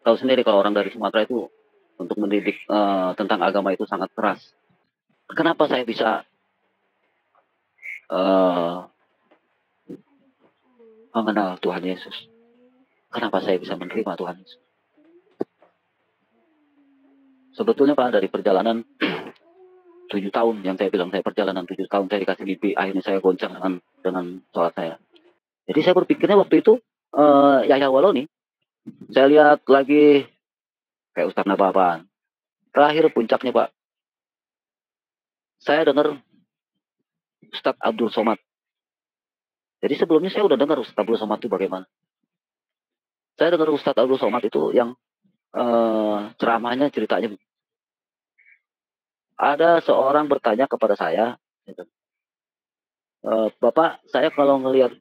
tahu sendiri kalau orang dari Sumatera itu untuk mendidik tentang agama itu sangat keras. Kenapa saya bisa uh, mengenal Tuhan Yesus? Kenapa saya bisa menerima Tuhan Yesus? Sebetulnya Pak, dari perjalanan 7 tahun yang saya bilang, saya perjalanan 7 tahun, saya dikasih mimpi, akhirnya saya goncang dengan sholat saya. Jadi saya berpikirnya waktu itu, Yahya Waloni, saya lihat lagi kayak Ustadz Nababan. Terakhir puncaknya Pak, saya dengar Ustadz Abdul Somad. Jadi sebelumnya saya udah dengar Ustadz Abdul Somad itu bagaimana. Saya dengar Ustadz Abdul Somad itu yang ceramahnya ceritanya, ada seorang bertanya kepada saya, gitu. Bapak, saya kalau ngelihat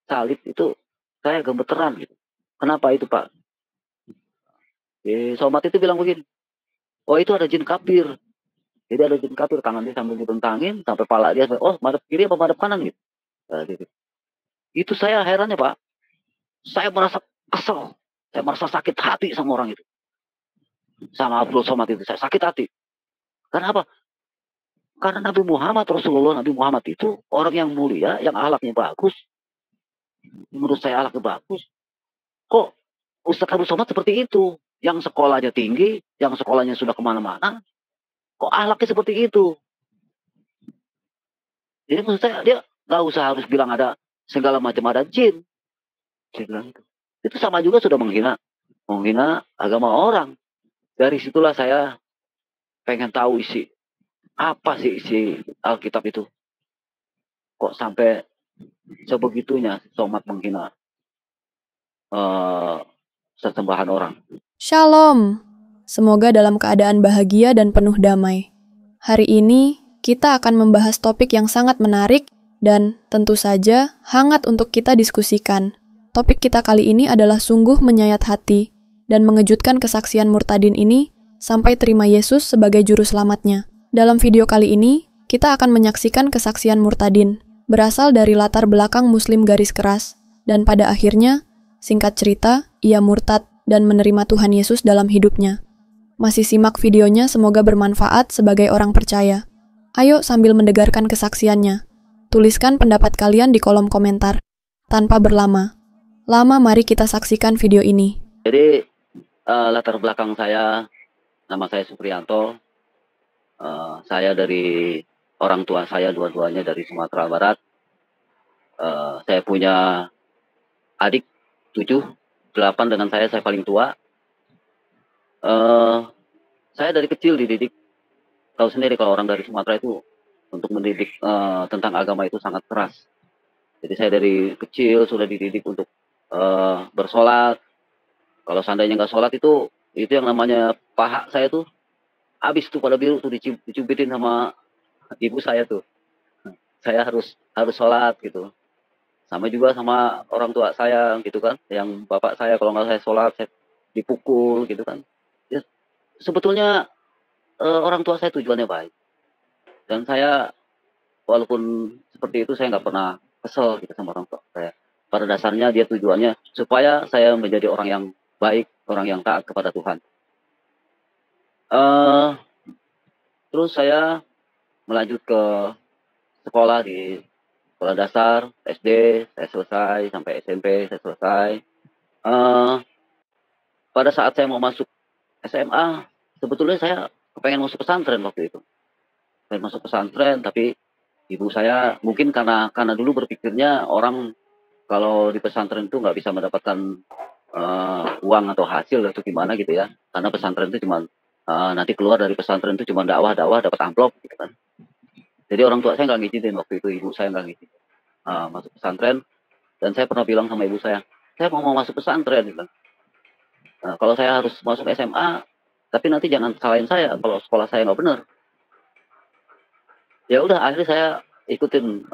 salib itu saya gemeteran gitu. Kenapa itu Pak? Somad itu bilang begini, oh itu ada jin kafir. Jadi ada jin kafir, tangan dia sambil dibentangin sampai pala dia, oh madep kiri apa madep kanan gitu. Gitu. Itu saya herannya Pak. Saya merasa kesel, saya merasa sakit hati sama orang itu, sama Abdul Somad itu. Saya sakit hati. Karena apa? Karena Nabi Muhammad, Rasulullah Nabi Muhammad itu orang yang mulia, yang akhlaknya bagus. Menurut saya akhlaknya bagus. Kok Ustadz Abdul Somad seperti itu? Yang sekolahnya tinggi, yang sekolahnya sudah kemana-mana, kok akhlaknya seperti itu? Jadi maksud saya, dia nggak usah harus bilang ada segala macam ada jin. Saya bilang itu. Itu sama juga sudah menghina agama orang. Dari situlah saya pengen tahu apa sih isi Alkitab itu. Kok sampai sebegitunya Somad menghina sesembahan orang. Shalom. Semoga dalam keadaan bahagia dan penuh damai. Hari ini kita akan membahas topik yang sangat menarik dan tentu saja hangat untuk kita diskusikan. Topik kita kali ini adalah sungguh menyayat hati dan mengejutkan kesaksian murtadin ini sampai terima Yesus sebagai juru selamatnya. Dalam video kali ini, kita akan menyaksikan kesaksian murtadin, berasal dari latar belakang muslim garis keras, dan pada akhirnya, singkat cerita, ia murtad dan menerima Tuhan Yesus dalam hidupnya. Masih simak videonya, semoga bermanfaat sebagai orang percaya. Ayo sambil mendengarkan kesaksiannya. Tuliskan pendapat kalian di kolom komentar. Tanpa berlama. Mari kita saksikan video ini. Jadi latar belakang saya, nama saya Supriyanto. Saya dari orang tua saya dua-duanya dari Sumatera Barat. Saya punya adik 7, 8 dengan saya paling tua. Saya dari kecil dididik, tahu sendiri kalau orang dari Sumatera itu untuk mendidik tentang agama itu sangat keras. Jadi saya dari kecil sudah dididik untuk bersolat. Kalau seandainya nggak sholat itu yang namanya paha saya tuh habis tuh pada biru tuh dicubitin sama ibu saya tuh. Saya harus sholat gitu. Sama juga sama orang tua saya gitu kan, yang bapak saya kalau nggak saya sholat saya dipukul gitu kan. Ya, sebetulnya orang tua saya tujuannya baik, dan saya walaupun seperti itu saya nggak pernah kesel gitu sama orang tua saya. Pada dasarnya dia tujuannya supaya saya menjadi orang yang baik, orang yang taat kepada Tuhan. Terus saya melanjut ke sekolah di sekolah dasar, SD saya selesai, sampai SMP saya selesai. Pada saat saya mau masuk SMA, sebetulnya saya kepengen masuk pesantren waktu itu. Saya masuk pesantren, tapi ibu saya mungkin karena dulu berpikirnya orang kalau di pesantren itu nggak bisa mendapatkan uang atau hasil atau gimana gitu ya. Karena pesantren itu cuma nanti keluar dari pesantren itu cuma dakwah dapat amplop gitu kan. Jadi orang tua saya nggak ngizinin waktu itu, ibu saya nggak ngizinin masuk pesantren. Dan saya pernah bilang sama ibu saya mau masuk pesantren gitu. Kalau saya harus masuk SMA, tapi nanti jangan salahin saya kalau sekolah saya nggak benar. Ya udah, akhirnya saya ikutin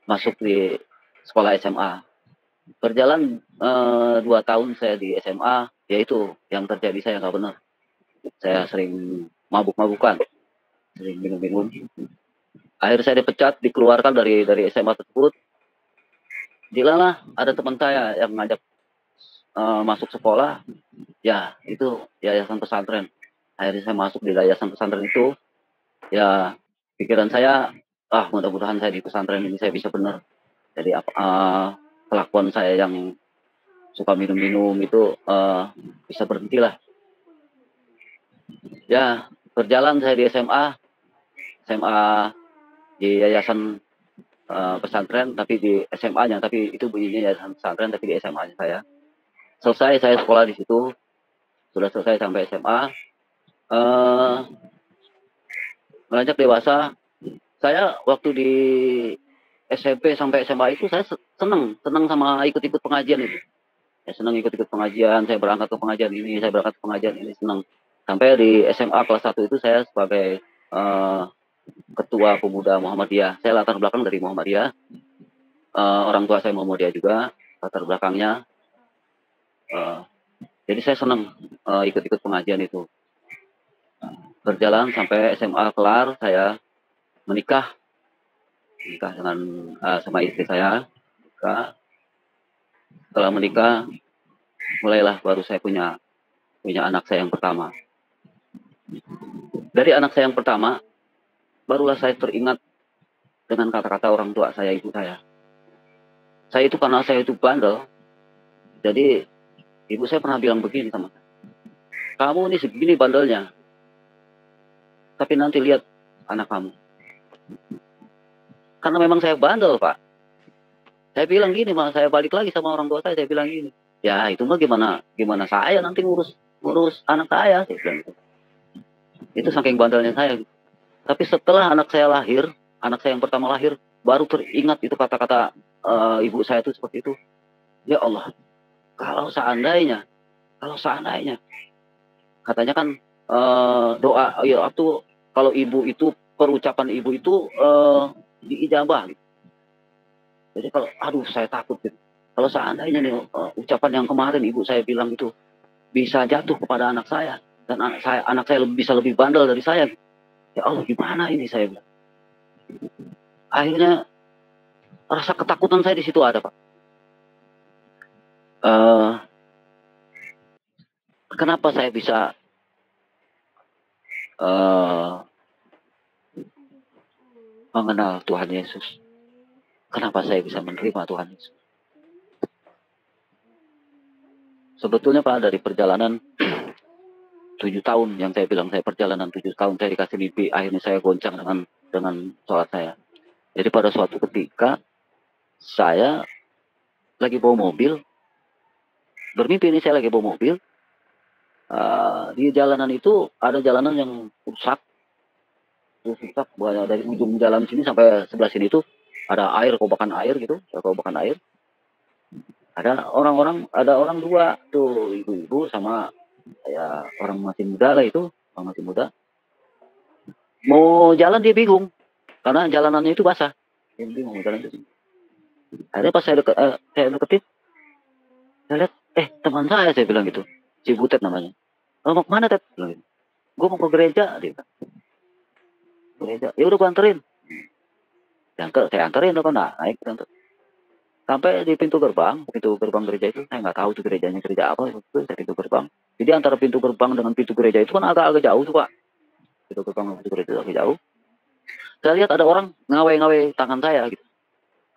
masuk di sekolah SMA. Berjalan 2 tahun saya di SMA, yaitu yang terjadi saya nggak benar. Saya sering mabuk-mabukan, sering minum-minum. Akhirnya saya dipecat, dikeluarkan dari SMA tersebut. Dilalah ada teman saya yang ngajak masuk sekolah, ya itu yayasan pesantren. Akhirnya saya masuk di yayasan pesantren itu, ya pikiran saya, mudah-mudahan saya di pesantren ini saya bisa benar. Jadi kelakuan saya yang suka minum-minum itu bisa berhentilah. Ya, berjalan saya di SMA di yayasan pesantren, tapi di SMA-nya, tapi itu bunyinya yayasan pesantren, tapi di SMA-nya saya. Selesai saya sekolah di situ, sudah selesai sampai SMA. Beranjak dewasa, saya waktu di SMP sampai SMA itu saya senang sama ikut-ikut pengajian itu. Saya senang ikut-ikut pengajian, saya berangkat ke pengajian ini, saya berangkat ke pengajian ini, senang. Sampai di SMA kelas 1 itu saya sebagai ketua pemuda Muhammadiyah. Saya latar belakang dari Muhammadiyah. Orang tua saya Muhammadiyah juga, latar belakangnya. Jadi saya senang ikut-ikut pengajian itu. Berjalan sampai SMA kelar, saya menikah dengan sama istri saya. Setelah menikah, mulailah baru saya punya anak saya yang pertama. Dari anak saya yang pertama, barulah saya teringat dengan kata-kata orang tua saya, ibu saya. Saya itu karena saya itu bandel, jadi ibu saya pernah bilang begini sama saya, kamu ini segini bandelnya, tapi nanti lihat anak kamu. Karena memang saya bandel, Pak. Saya bilang gini, malah saya balik lagi sama orang tua saya bilang gini, ya itu mah gimana saya nanti ngurus anak saya bilang gitu. Itu saking bandelnya saya. Tapi setelah anak saya lahir, anak saya yang pertama lahir, baru teringat itu kata-kata ibu saya itu seperti itu. Ya Allah, kalau seandainya, katanya kan doa, ya waktu kalau ibu itu, perucapan ibu itu diijabah. Gitu. Jadi kalau, saya takut gitu. Kalau seandainya nih ucapan yang kemarin ibu saya bilang itu bisa jatuh kepada anak saya, dan anak saya bisa lebih bandel dari saya. Ya Allah, gimana ini saya bilang. Akhirnya rasa ketakutan saya di situ ada, Pak. Kenapa saya bisa mengenal Tuhan Yesus? Kenapa saya bisa menerima Tuhan Yesus? Sebetulnya Pak, dari perjalanan 7 tahun yang saya bilang, saya perjalanan 7 tahun, saya dikasih mimpi, akhirnya saya goncang dengan sholat saya. Jadi pada suatu ketika, saya lagi bawa mobil, bermimpi ini saya lagi bawa mobil, di jalanan itu ada jalanan yang rusak, dari ujung jalan sini sampai sebelah sini itu ada air, kobakan air gitu, kobakan air. Ada orang dua tuh, ibu-ibu sama ya orang masih muda lah itu, orang masih muda. Mau jalan dia bingung karena jalanannya itu basah. Dia bingung mau jalan itu. Akhirnya pas saya deketin, saya lihat teman saya bilang gitu, si Butet namanya. Mau kemana Tet? Bilang gitu. Gue mau ke gereja, dia bilang. Gereja. Ya udah gue anterin. Saya anterin apa naik anter. Sampai di pintu gerbang gereja itu, saya nggak tahu tuh gerejanya gereja apa, itu pintu gerbang. Jadi antara pintu gerbang dengan pintu gereja itu kan agak jauh tuh Pak. Pintu gerbang dengan pintu gereja itu agak jauh. Saya lihat ada orang ngawai tangan saya gitu.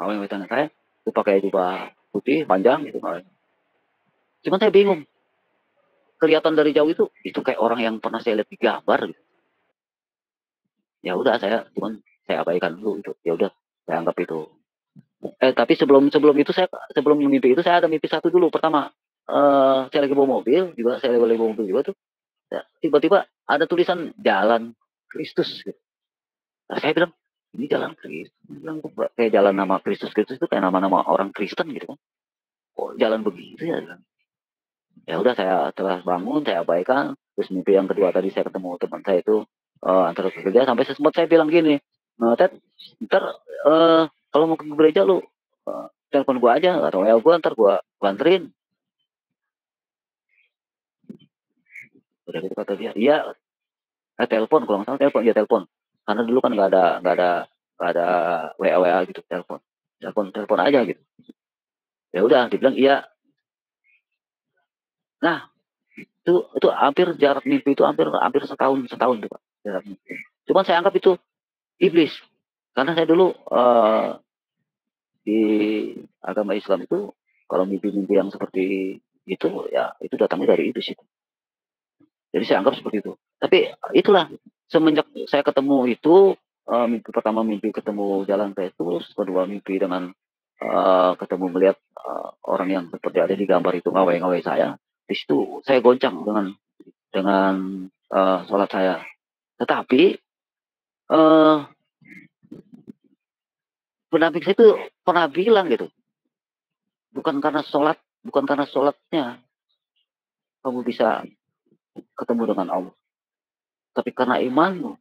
Ngawai tangan saya, itu pakai jubah putih panjang gitu. Cuman saya bingung. Kelihatan dari jauh itu kayak orang yang pernah saya lihat di gambar gitu. Ya udah saya abaikan dulu itu. Ya udah saya anggap itu. Tapi sebelum mimpi itu saya ada mimpi satu dulu. Pertama, saya lagi bawa mobil juga tuh. Ya, tiba-tiba ada tulisan Jalan Kristus gitu. Nah, saya bilang, ini Jalan Kristus. Bilang kayak jalan nama Kristus itu kayak nama-nama orang Kristen gitu kan. Kok jalan begitu ya? Ya udah saya telah bangun, saya abaikan. Terus mimpi yang kedua tadi saya ketemu teman saya itu antara kerja sampai sempat saya bilang gini, Ted, ntar kalau mau ke gereja lu telepon gua aja atau WA gua, ntar gua anterin. Udah gitu kata dia, iya, telepon kalau nggak salah telepon. Karena dulu kan nggak ada WA gitu, telepon aja gitu. Ya udah, dibilang iya. Nah, itu hampir jarak mimpi itu hampir hampir setahun tuh Pak, jarak mimpi. Cuman saya anggap itu iblis. Karena saya dulu di agama Islam itu kalau mimpi-mimpi yang seperti itu ya itu datangnya dari iblis itu. Jadi saya anggap seperti itu. Tapi itulah semenjak saya ketemu itu mimpi pertama mimpi ketemu jalan Kristus, kedua mimpi dengan ketemu melihat orang yang seperti ada di gambar itu ngawai-ngawai saya. Di situ saya goncang dengan sholat saya. Tetapi eh pendamping saya itu pernah bilang gitu, bukan karena sholatnya kamu bisa ketemu dengan Allah, tapi karena imanmu,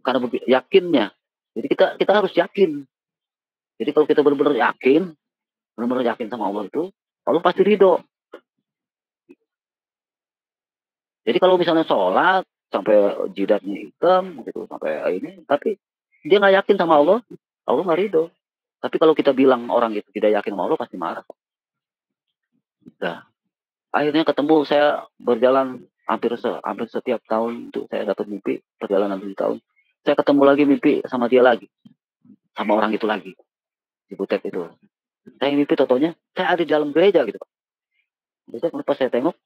karena yakinnya. Jadi kita harus yakin. Jadi kalau kita benar-benar yakin sama Allah itu, Allah pasti ridho. Jadi kalau misalnya sholat sampai jidatnya hitam gitu sampai ini, tapi dia nggak yakin sama Allah, Allah nggak ridho. Tapi kalau kita bilang orang itu tidak yakin sama Allah pasti marah. Nah, akhirnya ketemu saya berjalan hampir setiap tahun itu saya dapat mimpi perjalanan 7 tahun. Saya ketemu lagi mimpi sama dia lagi, sama orang itu lagi di Butet itu. Saya mimpi totonya saya ada di dalam gereja gitu. Terus pas saya tengok,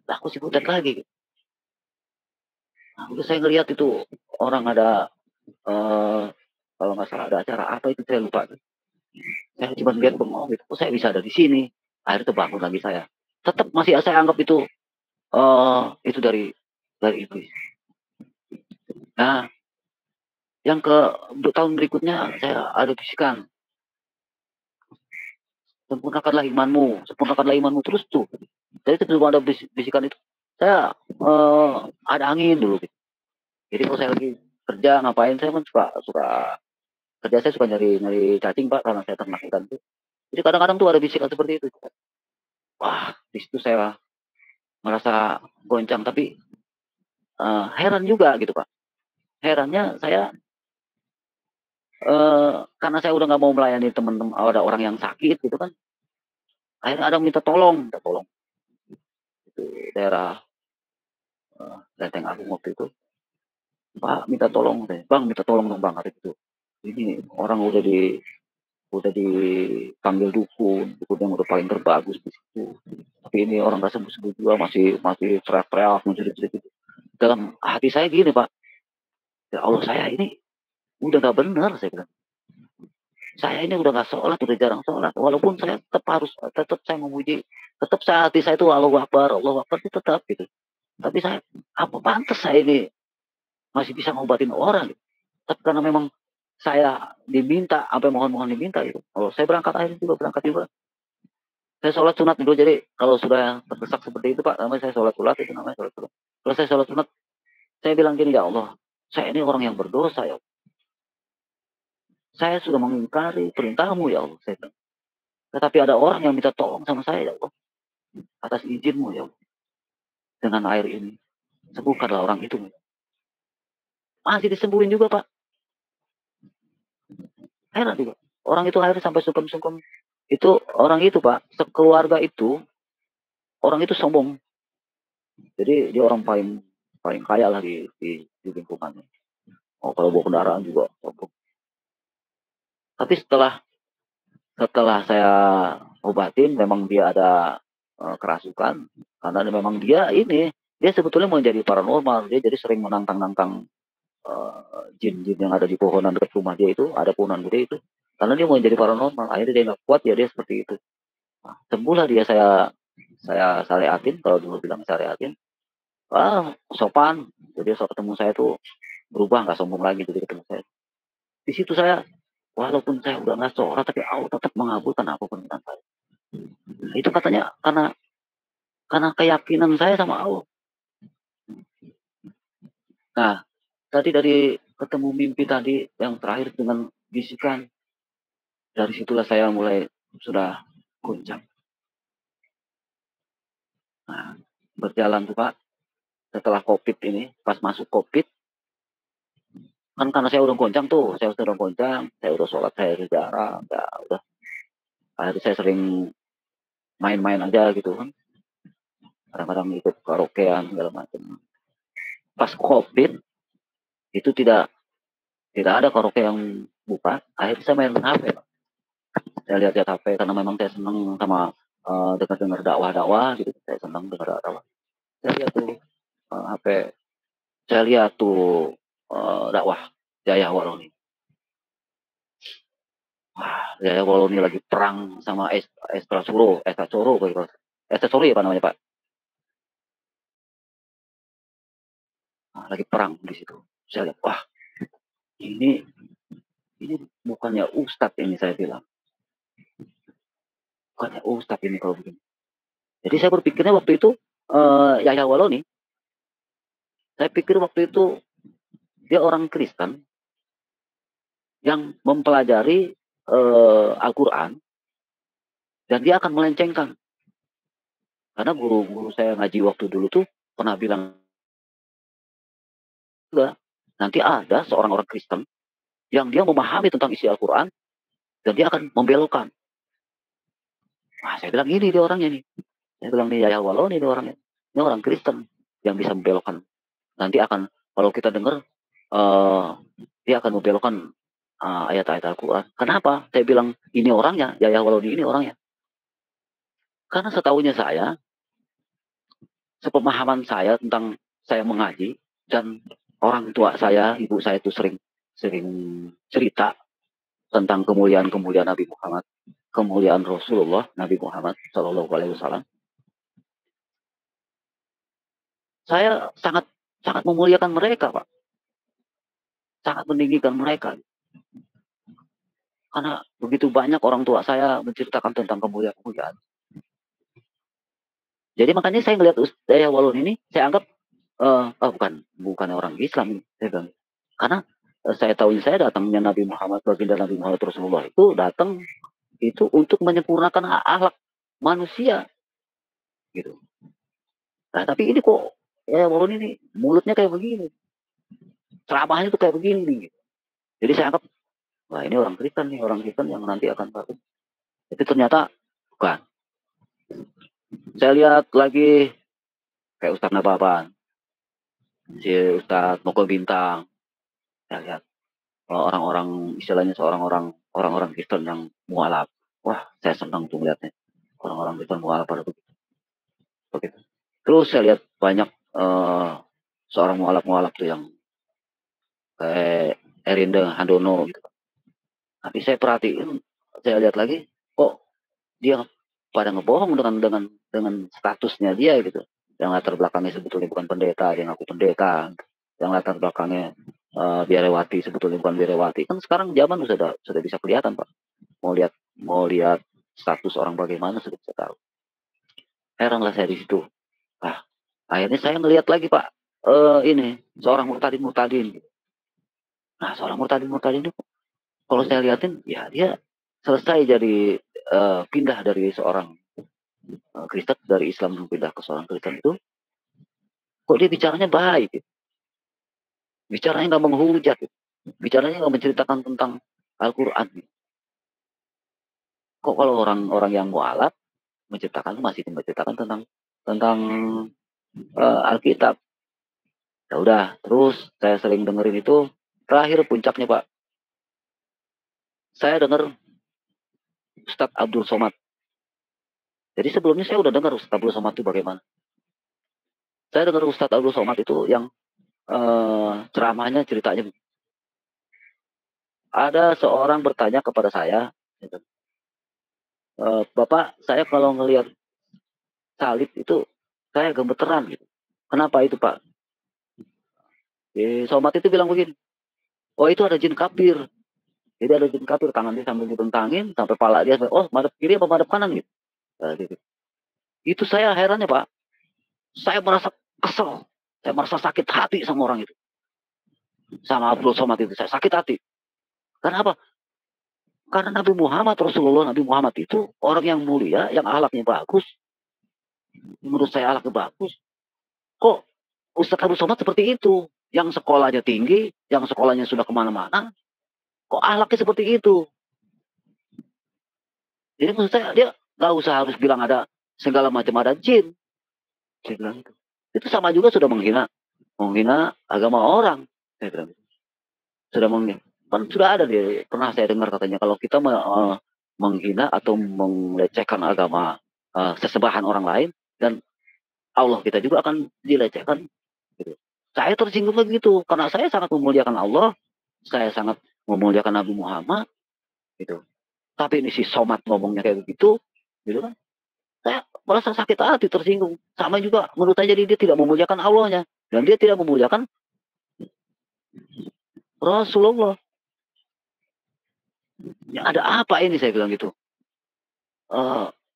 aku si Butet lagi. Gitu. Nah, terus saya ngelihat itu orang ada kalau nggak salah ada acara apa itu saya lupa. Saya cuma lihat bengong gitu. Oh, saya bisa ada di sini. Akhirnya bangun lagi saya. Tetap masih saya anggap itu dari iblis. Nah, yang ke tahun berikutnya saya ada bisikan. Sempurnakanlah imanmu terus tuh. Jadi sebelum ada bisikan itu, saya ada angin dulu. Gitu. Jadi kalau saya lagi kerja ngapain saya kan suka kerja saya suka nyari cacing Pak karena saya ternak ikan tuh. Jadi kadang-kadang tuh ada bisikan seperti itu. Wah, di situ saya merasa goncang tapi heran juga gitu Pak. Herannya saya karena saya udah nggak mau melayani teman-teman ada orang yang sakit gitu kan. Akhirnya ada minta tolong itu daerah Lenteng Agung waktu itu. Pak minta tolong deh, Bang minta tolong dong Bang hari itu. Ini orang udah dipanggil dukun yang udah paling terbagus di situ. Tapi ini orang nggak sembuh juga masih teriak-teriak menjerit-jerit gitu. Dalam hati saya gini Pak, ya Allah saya ini udah nggak benar saya bilang. Saya ini udah nggak sholat, udah jarang sholat. Walaupun saya tetap saya memuji, tetap hati saya itu Allah Akbar itu tetap gitu. Tapi saya apa pantas saya ini masih bisa ngobatin orang gitu. Tapi karena memang saya diminta, sampai mohon-mohon diminta gitu. Oh, saya berangkat juga. Saya sholat sunat dulu, jadi kalau sudah terdesak seperti itu Pak, namanya saya sholat sunat itu namanya sholat sunat. Kalau saya sholat sunat, saya bilang gini, ya Allah, saya ini orang yang berdosa ya Allah. Saya sudah mengingkari perintahmu ya Allah. Saya bilang. Tetapi ada orang yang minta tolong sama saya ya Allah. Atas izinmu ya Allah. Dengan air ini. Sembuhkanlah orang itu. Masih disembuhin juga Pak. Heran juga. Orang itu akhirnya sampai sungkem-sungkem. Itu orang itu Pak, sekeluarga itu, orang itu sombong. Jadi dia orang paling kaya lah di lingkungannya. Oh, kalau bawa kendaraan juga sombong. Tapi setelah saya obatin, memang dia ada kerasukan. Karena memang dia sebetulnya mau jadi paranormal. Dia jadi sering menantang-nantang jin-jin yang ada di pohonan dekat rumah dia itu, ada pohonan gede itu. Karena dia mau jadi paranormal, akhirnya dia nggak kuat ya dia seperti itu. Nah, sembuhlah dia saya syariatin, kalau dulu bilang syariatin. Sopan. Jadi so ketemu saya tuh berubah, nggak sombong lagi jadi ketemu saya. Di situ saya, walaupun saya udah nggak sholat, tapi Allah tetap mengabulkan apapun permintaan saya. Nah, itu katanya karena keyakinan saya sama Allah. Nah, tadi dari ketemu mimpi tadi yang terakhir dengan bisikan, dari situlah saya mulai sudah goncang. Nah, berjalan tuh Pak, setelah COVID ini, pas masuk COVID, kan karena saya udah goncang tuh, saya udah sholat, saya udah jarang, udah. Akhirnya saya sering main-main aja gitu kan. kadang-kadang ikut karaokean segala macam. Pas COVID itu tidak ada karaoke yang buka, akhirnya saya main HP, Pak. Saya lihat-lihat HP karena memang saya senang sama dengar-dengar dakwah-dakwah gitu. Saya senang dengar dakwah. Saya lihat tuh HP, saya lihat tuh dakwah Jaya Waloni. Wah, Jaya Waloni lagi perang sama Estra Suro gitu. Estra Suro ya apa namanya, Pak? Nah, lagi perang di situ. Saya lihat, wah, ini bukannya ustadz ini, saya bilang. Bukannya ustadz ini kalau begini. Jadi saya berpikirnya waktu itu Yahya Waloni, saya pikir waktu itu dia orang Kristen yang mempelajari Al-Quran dan dia akan melencengkan. Karena guru-guru saya ngaji waktu dulu tuh pernah bilang, nanti ada seorang orang Kristen yang dia memahami tentang isi Al-Quran dan dia akan membelokkan. Nah, saya bilang ini dia orangnya nih. Saya bilang nih Yahya Waloni ini orangnya. Ini orang Kristen yang bisa membelokkan. Nanti akan, kalau kita dengar, dia akan membelokkan ayat-ayat Al-Quran. Kenapa? Saya bilang ini orangnya, Yahya Waloni ini orangnya. Karena setahunya saya, sepemahaman saya tentang saya mengaji, dan orang tua saya, ibu saya itu sering cerita tentang kemuliaan-kemuliaan Nabi Muhammad, kemuliaan Rasulullah Nabi Muhammad Shallallahu Alaihi Wasallam. Saya sangat memuliakan mereka, Pak. Sangat meninggikan mereka. Karena begitu banyak orang tua saya menceritakan tentang kemuliaan-kemuliaan. Jadi makanya saya melihat Yahya Waloni ini, saya anggap bukan orang Islam ini. Karena saya tahu saya datangnya Nabi Muhammad, baginda Nabi Muhammad Rasulullah itu datang itu untuk menyempurnakan akhlak manusia, gitu. Nah, tapi ini kok Yahya Waloni ini mulutnya kayak begini, ceramahnya tuh kayak begini, gitu. Jadi saya anggap, wah ini orang Kristen nih, orang Kristen yang nanti akan bagus. Tapi ternyata bukan. Saya lihat lagi kayak Ustadz Nababan, si Ustadz Moko Bintang. Saya lihat orang-orang, istilahnya orang-orang Kristen yang mualaf. Wah, saya senang tuh melihatnya. Orang-orang Kristen mualaf pada begitu. Terus saya lihat banyak seorang mualaf tuh yang kayak Erinda Handono gitu. Tapi saya perhatiin, saya lihat lagi, kok dia pada ngebohong dengan statusnya dia gitu. Yang latar belakangnya sebetulnya bukan pendeta, dia ngaku pendeta. Yang latar belakangnya biarawati, sebetulnya bukan biarawati. Kan sekarang zaman sudah bisa kelihatan, Pak. Mau lihat status orang bagaimana sudah bisa tahu. Heran lah saya di situ. Nah, akhirnya saya ngelihat lagi, Pak, ini seorang murtadin. Nah, seorang murtadin itu kalau saya lihatin, ya dia selesai jadi pindah dari seorang Kristen, dari Islam pindah ke seorang Kristen itu, kok dia bicaranya baik, gitu. Bicaranya nggak menghujat, gitu. Bicaranya nggak menceritakan tentang Al-Quran. Gitu. Kok kalau orang-orang yang mualaf masih menceritakan tentang Alkitab. Ya udah, terus saya sering dengerin itu. Terakhir puncaknya, Pak, saya dengar Ustadz Abdul Somad. Jadi sebelumnya saya udah dengar Ustadz Abdul Somad itu bagaimana. Saya dengar Ustadz Abdul Somad itu yang ceramahnya ceritanya. Ada seorang bertanya kepada saya, gitu. Bapak, saya kalau ngelihat salib itu saya gemeteran gitu. Kenapa itu, Pak? Somad itu bilang begini, oh itu ada jin kafir. Jadi ada jin kafir, tangan dia sambil dibentangin, sampai pala dia, oh madep kiri apa madep kanan gitu. Gitu. Itu saya herannya, Pak. Saya merasa kesel. Saya merasa sakit hati sama orang itu. Sama Abdul Somad itu. Saya sakit hati. Karena apa? Karena Nabi Muhammad itu orang yang mulia, yang akhlaknya bagus. Menurut saya akhlaknya bagus. Kok Ustadz Abdul Somad seperti itu? Yang sekolahnya tinggi, yang sekolahnya sudah kemana-mana. Kok akhlaknya seperti itu? Jadi maksud saya, dia nggak usah harus bilang ada segala macam ada jin. Saya bilang gitu. Itu sama juga sudah menghina agama orang. Saya bilang gitu. Sudah menghina. Kan sudah ada pernah saya dengar katanya kalau kita menghina atau melecehkan agama sesembahan orang lain dan Allah kita juga akan dilecehkan. Gitu. Saya tersinggung begitu karena saya sangat memuliakan Allah, saya sangat memuliakan Nabi Muhammad, gitu. Tapi ini si Somad ngomongnya kayak begitu, gitu kan? Saya merasa sakit hati, tersinggung. Sama juga menurut saya jadi dia tidak memuliakan Allahnya dan dia tidak memuliakan Rasulullah. Ya ada apa ini saya bilang gitu.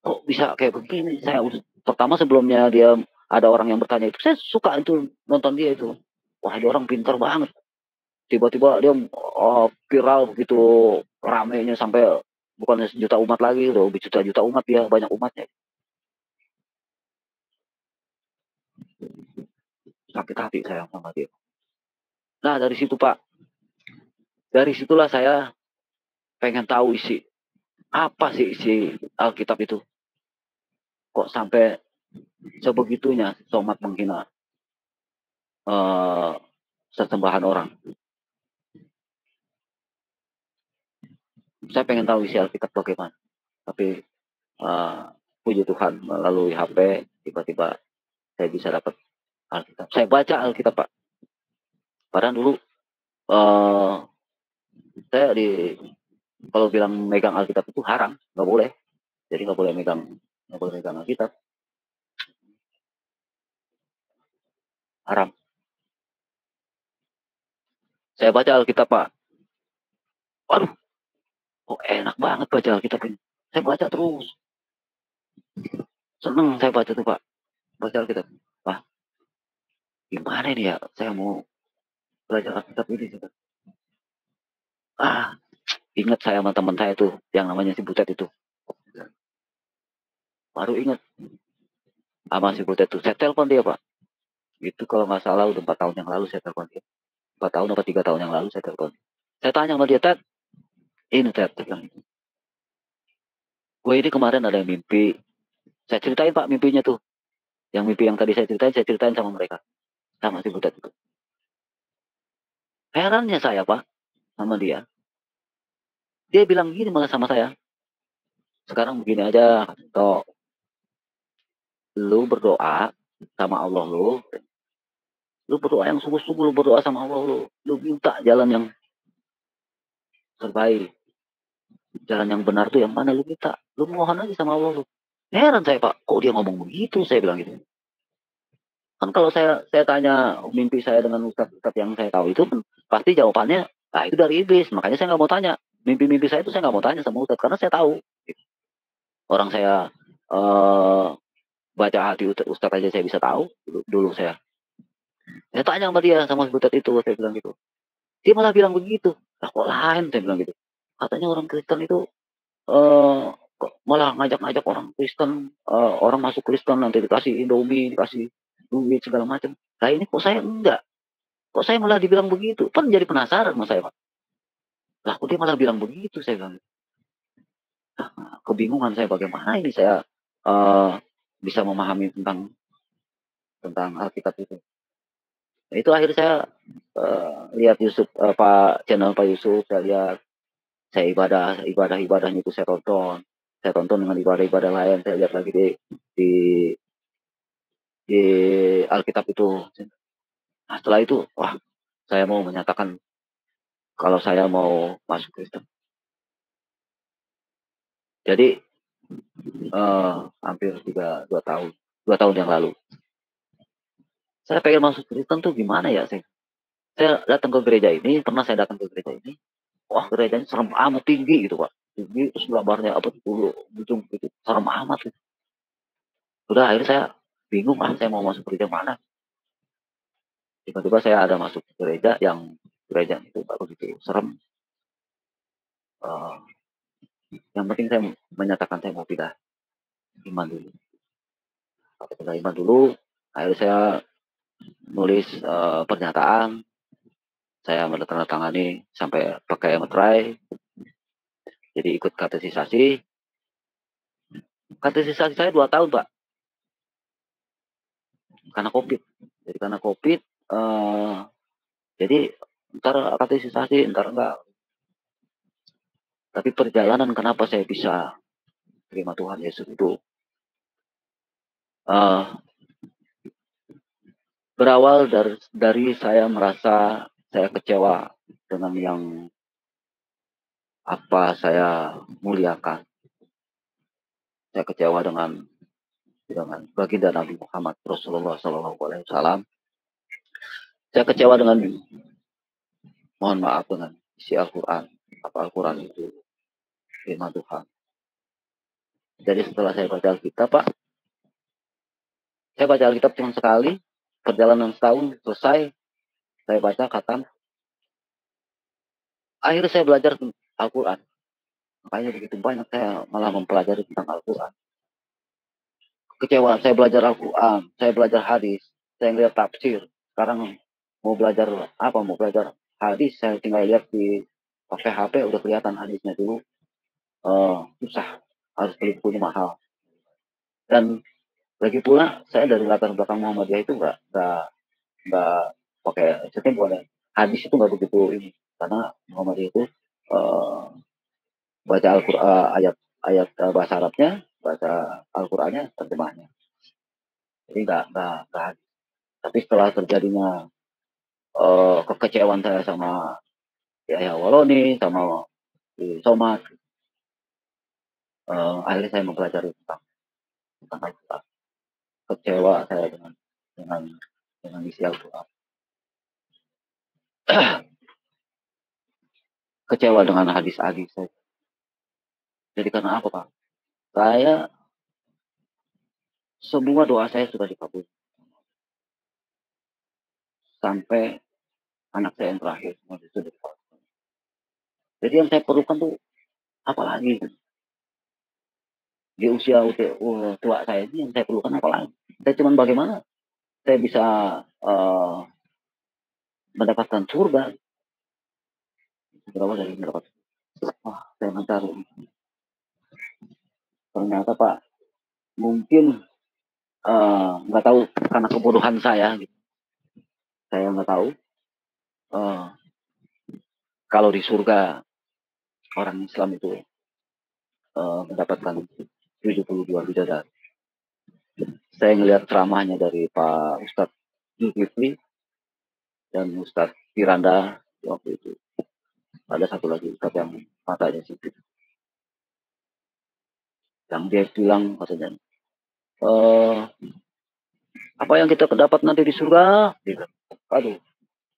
Kok bisa kayak begini? Saya pertama sebelumnya dia ada orang yang bertanya itu, saya suka itu nonton dia itu. Wah, dia orang pintar banget. Tiba-tiba dia viral begitu ramenya sampai bukan sejuta umat lagi, udah berjuta-juta umat dia, banyak umatnya. Sakit hati saya sama dia. Nah dari situ Pak, dari situlah saya pengen tahu apa sih isi Alkitab itu. Kok sampai sebegitunya Somat menghina uh, sesembahan orang. Saya pengen tahu isi Alkitab bagaimana. Tapi puji Tuhan melalui HP tiba-tiba saya bisa dapat Alkitab. Saya baca Alkitab Pak. Padahal dulu saya kalau bilang megang Alkitab itu haram, nggak boleh. Jadi nggak boleh megang Alkitab, haram. Saya baca Alkitab Pak. Waduh, kok enak banget baca Alkitab ini. Saya baca terus. Seneng saya baca tuh Pak. Baca Alkitab. Wah, gimana ini ya? Saya mau belajar Alkitab ini. Ingat saya sama teman saya tuh, yang namanya si Butet itu. Baru ingat sama si Butet tuh. Saya telepon dia Pak. Itu kalau nggak salah udah 4 tahun yang lalu saya telepon dia. 4 tahun atau 3 tahun yang lalu saya telepon. Saya tanya sama dia, Ted, ini Ted, gue ini kemarin ada mimpi. Saya ceritain Pak mimpinya tuh. Yang mimpi yang tadi saya ceritain sama mereka. Sama si Butet itu. Herannya saya Pak, sama dia. Dia bilang gini malah sama saya. Sekarang begini aja, toh lu berdoa sama Allah lu berdoa yang sungguh-sungguh, lu berdoa sama Allah lu minta jalan yang terbaik, jalan yang benar tuh yang mana lu minta, lu mohon aja sama Allah lu. Heran saya Pak, kok dia ngomong begitu, saya bilang gitu. Kan kalau saya tanya mimpi saya dengan ustadz yang saya tahu itu kan pasti jawabannya, nah itu dari iblis, makanya saya nggak mau tanya. Mimpi-mimpi saya itu saya nggak mau tanya sama ustadz karena saya tahu. Orang saya baca hati ustadz aja saya bisa tahu. Dulu saya tanya sama dia, sama ustadz itu, saya bilang gitu. Dia malah bilang begitu. Lah kok lain, saya bilang gitu. Katanya orang Kristen itu malah ngajak-ngajak orang Kristen, orang masuk Kristen nanti dikasih Indomie, dikasih duit segala macam. Nah ini kok saya enggak, kok saya malah dibilang begitu, kan jadi penasaran sama saya Pak. Lah kok dia malah bilang begitu, saya bilang. Nah, kebingungan saya bagaimana ini saya bisa memahami tentang Alkitab itu. Nah, itu akhirnya saya lihat channel Pak Yusuf, saya lihat, saya ibadahnya itu saya tonton dengan ibadah lain, saya lihat lagi di di Alkitab itu. Nah, setelah itu, wah, saya mau menyatakan kalau saya mau masuk Kristen. Jadi hampir 2 tahun yang lalu, saya pengen masuk Kristen tuh gimana ya? Saya datang ke gereja ini, pernah saya datang ke gereja ini, wah gerejanya serem amat, tinggi gitu Pak, tinggi, terus gambarnya apa tuh, ujung gitu, serem amat gitu. Udah akhirnya saya bingung, saya mau masuk gereja mana. Tiba-tiba saya ada masuk gereja itu baru gitu serem. Yang penting saya menyatakan saya mau pindah iman dulu. Pindah iman dulu, akhirnya saya nulis pernyataan, saya menandatangani sampai pakai materai, jadi ikut katekisasi saya 2 tahun Pak. karena COVID. Jadi karena COVID, jadi ntar kategorisasi, ntar enggak. Tapi perjalanan kenapa saya bisa terima Tuhan Yesus itu berawal dari saya merasa saya kecewa dengan yang apa saya muliakan. Saya kecewa dengan baginda Nabi Muhammad Rasulullah SAW. Saya kecewa dengan, mohon maaf, dengan isi Al-Quran. Apa Al-Quran itu firman Tuhan. Jadi setelah saya baca Alkitab, Pak, saya baca Alkitab cuma sekali, perjalanan setahun selesai, saya baca khatam. Akhirnya saya belajar Al-Quran. Makanya begitu banyak saya malah mempelajari tentang Al-Quran. Kecewa, saya belajar Al-Quran, saya belajar hadis, saya lihat tafsir. Sekarang mau belajar apa? Mau belajar hadis, saya tinggal lihat di pakai HP udah kelihatan hadisnya dulu. Susah, harus beli bukunya mahal. Dan lagi pula saya dari latar belakang Muhammadiyah itu nggak pakai sistem boleh hadis itu nggak begitu ini, karena Muhammadiyah itu baca Al-Quran, ayat bahasa Arabnya, baca Al-Qurannya, terjemahnya. Jadi nggak hadis. Tapi setelah terjadinya kekecewaan saya sama Yahya Waloni, sama Somad, akhirnya saya mempelajari tentang Al-Quran. Kecewa saya dengan isi Al-Quran. Kecewa dengan hadis-hadis saya. Jadi karena apa, Pak? Saya, semua doa saya sudah dikabul. Sampai anak saya yang terakhir semua sudah dikabul. Jadi yang saya perlukan tuh apa lagi? Di usia tua saya ini yang saya perlukan apa lagi? Saya cuman bagaimana saya bisa mendapatkan surga. Berapa dari mendapat? Wah, saya mencari. Ternyata, Pak, mungkin nggak tahu karena kebodohan saya. Gitu. Saya nggak tahu kalau di surga orang Islam itu mendapatkan 72 bidadari. Saya ngelihat ceramahnya dari Pak Ustadz Zulkifli dan Ustadz Firanda waktu itu. Ada satu lagi Ustadz yang matanya sipit. Yang dia bilang katanya, apa yang kita dapat nanti di surga? Dia bilang, aduh,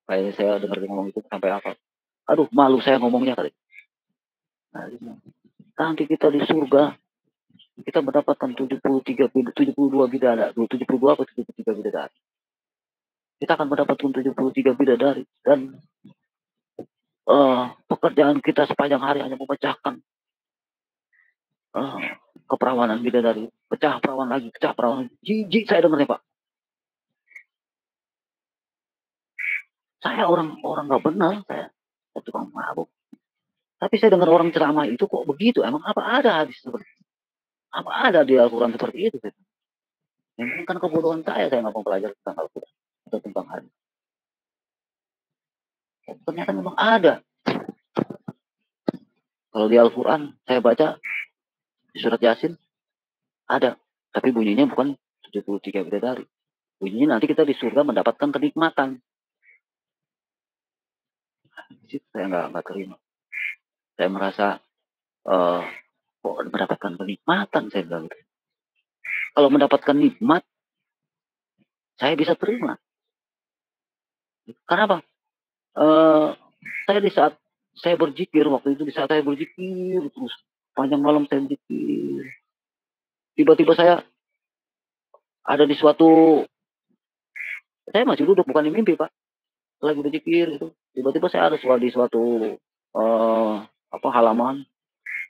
kayaknya saya dengar dia ngomong itu sampai apa? Aduh, malu saya ngomongnya kali. Nah, nanti kita di surga, kita mendapatkan 72 bidadari, 72 atau 73 bidadari. Kita akan mendapatkan 73 bidadari dan pekerjaan kita sepanjang hari hanya memecahkan keperawanan bidadari. Pecah perawan lagi, pecah perawan lagi. Jijik saya dengarnya, Pak. Saya orang nggak benar, saya tukang mabuk. Tapi saya dengar orang ceramah itu kok begitu. Emang apa ada hadis seperti itu? Apa ada di Al-Quran seperti itu? Yang kan kebodohan saya nggak mau belajar tentang Al-Quran atau tentang hadis. Ternyata memang ada. Kalau di Al-Quran saya baca di surat Yasin ada, tapi bunyinya bukan 73 bidadari. Bunyinya nanti kita di surga mendapatkan kenikmatan. Di situ saya nggak terima. Saya merasa kok mendapatkan kenikmatan, saya bilang. Kalau mendapatkan nikmat, saya bisa terima. Karena apa? Saya di saat saya berzikir waktu itu, di saat saya berzikir terus panjang malam saya berzikir, tiba-tiba saya ada di suatu, saya masih duduk bukan di mimpi, Pak, lagi berzikir itu, tiba-tiba saya ada di suatu halaman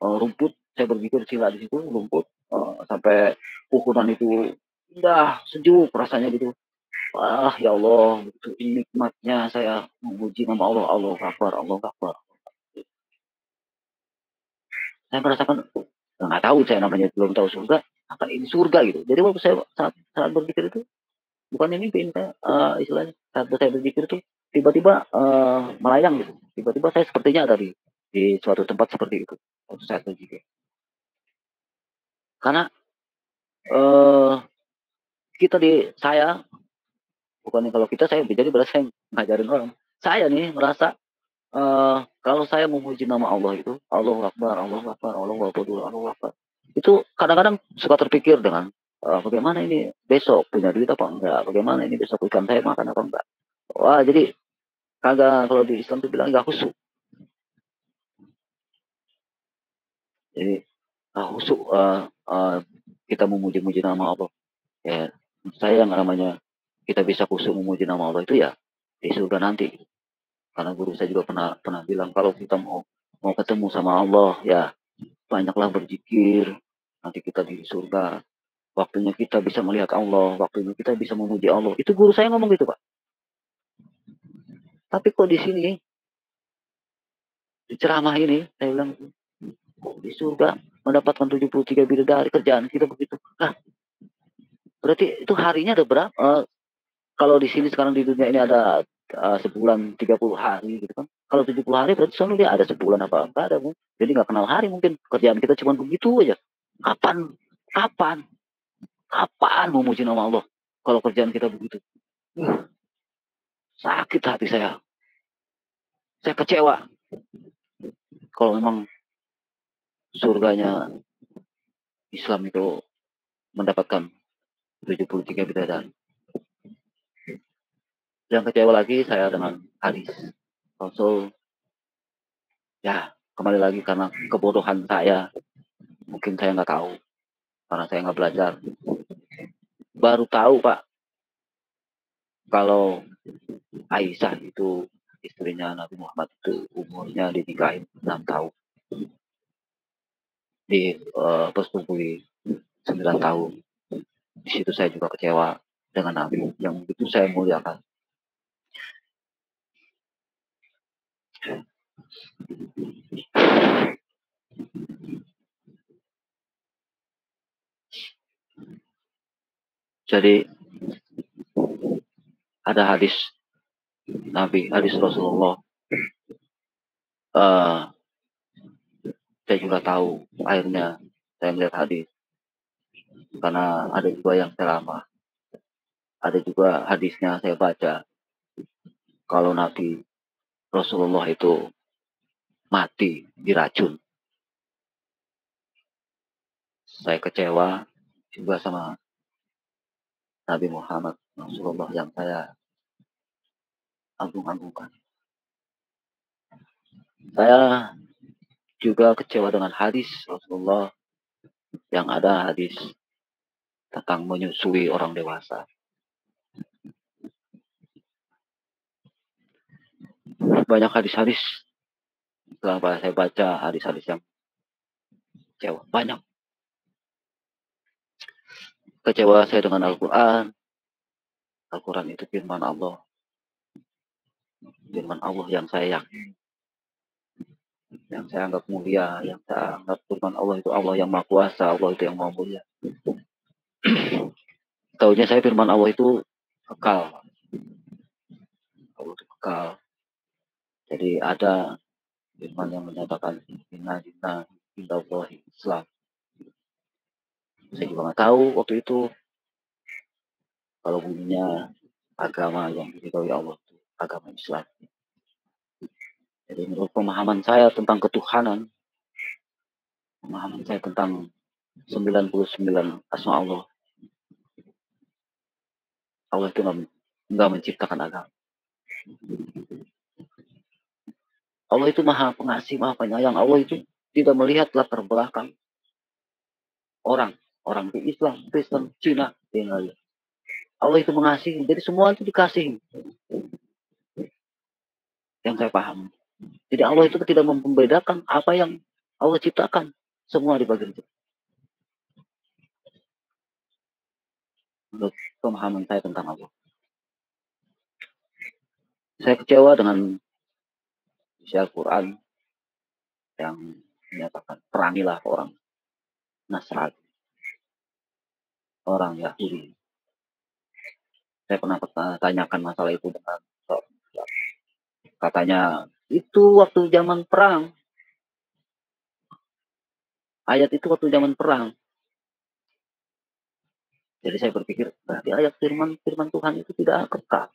rumput, saya berzikir sila di situ rumput, sampai ukuran itu indah, sejuk rasanya gitu. Wah, ya Allah, itu nikmatnya saya memuji nama Allah, Allah Akbar, Allah Akbar. Saya merasakan, nggak tahu saya namanya belum tahu surga, apa ini surga gitu. Jadi waktu saya saat berpikir itu, bukannya mimpi, saya istilahnya saat saya berzikir tuh tiba-tiba melayang gitu. Tiba-tiba saya sepertinya ada di suatu tempat seperti itu waktu saya berzikir. Karena eh kita saya bukannya kalau kita saya jadi berarti saya ngajarin orang. Saya nih merasa kalau saya memuji nama Allah itu, Allahu Akbar, Allahu Akbar, Allahu Akbar, Allahu Akbar. Itu kadang-kadang suka terpikir dengan bagaimana ini besok punya duit apa enggak, bagaimana ini besok ikan saya makan apa enggak. Wah, jadi kagak, kalau di Islam itu bilang enggak khusyuk. Jadi khusyuk kita memuji-muji nama Allah. Ya, saya yang namanya kita bisa khusyuk memuji nama Allah itu ya di surga nanti. Karena guru saya juga pernah bilang kalau kita mau ketemu sama Allah ya banyaklah berzikir, nanti kita di surga. Waktunya kita bisa melihat Allah, waktunya kita bisa memuji Allah. Itu guru saya ngomong gitu, Pak. Tapi kok di sini, di ceramah ini, saya bilang, kok di surga mendapatkan 73 bidadari kerjaan kita begitu. Nah, berarti itu harinya ada berapa? Kalau di sini sekarang di dunia ini ada sebulan 30 hari gitu kan. Kalau 70 hari berarti soalnya dia ada sebulan apa enggak ada. Jadi nggak kenal hari mungkin. Kerjaan kita cuma begitu aja. Kapan? Kapan? Kapan memuji nama Allah? Kalau kerjaan kita begitu. Sakit hati saya. Saya kecewa. Kalau memang surganya Islam itu mendapatkan 73 bidadari. Yang kecewa lagi saya dengan hadis Rasul. Ya, kembali lagi karena kebodohan saya. Mungkin saya nggak tahu. Karena saya nggak belajar. Baru tahu, Pak, kalau Aisyah itu istrinya Nabi Muhammad itu umurnya dinikahin 6 tahun. Persetubuhi 9 tahun. Di situ saya juga kecewa dengan Nabi yang begitu saya muliakan. Jadi ada hadis Nabi, hadis Rasulullah. Saya juga tahu akhirnya saya melihat hadis karena ada juga yang ceramah, ada juga hadisnya saya baca kalau Nabi Rasulullah itu mati diracun. Saya kecewa juga sama Nabi Muhammad Rasulullah yang saya agung-agungkan. Saya juga kecewa dengan hadis Rasulullah yang ada hadis tentang menyusui orang dewasa. Banyak hadis-hadis setelah saya baca hadis-hadis yang kecewa. Banyak. Kecewa saya dengan Al-Quran. Al-Quran itu firman Allah. Firman Allah yang saya yakin. Yang saya anggap mulia. Yang saya anggap firman Allah itu Allah yang Maha Kuasa. Allah itu yang Maha Mulia. Taunya saya firman Allah itu kekal. Allah itu kekal. Jadi ada firman yang menyatakan inna Allah Islam. Saya juga nggak tahu waktu itu kalau bunyinya agama yang diridhoi Allah itu agama Islam. Jadi menurut pemahaman saya tentang ketuhanan, pemahaman saya tentang 99 asma Allah, Allah itu nggak menciptakan agama. Allah itu maha pengasih, maha penyayang. Allah itu tidak melihat latar belakang orang di Islam, Kristen, Cina, Allah itu mengasihi. Jadi semua itu dikasihi. Yang saya paham. Jadi Allah itu tidak membedakan apa yang Allah ciptakan. Semua dibagi. Menurut pemahaman saya tentang Allah. Saya kecewa dengan isi Al-Quran yang menyatakan perangilah orang Nasrani, orang Yahudi. Saya pernah tanyakan masalah itu dengan katanya itu waktu zaman perang. Ayat itu waktu zaman perang. Jadi saya berpikir berarti ayat firman Tuhan itu tidak kekal.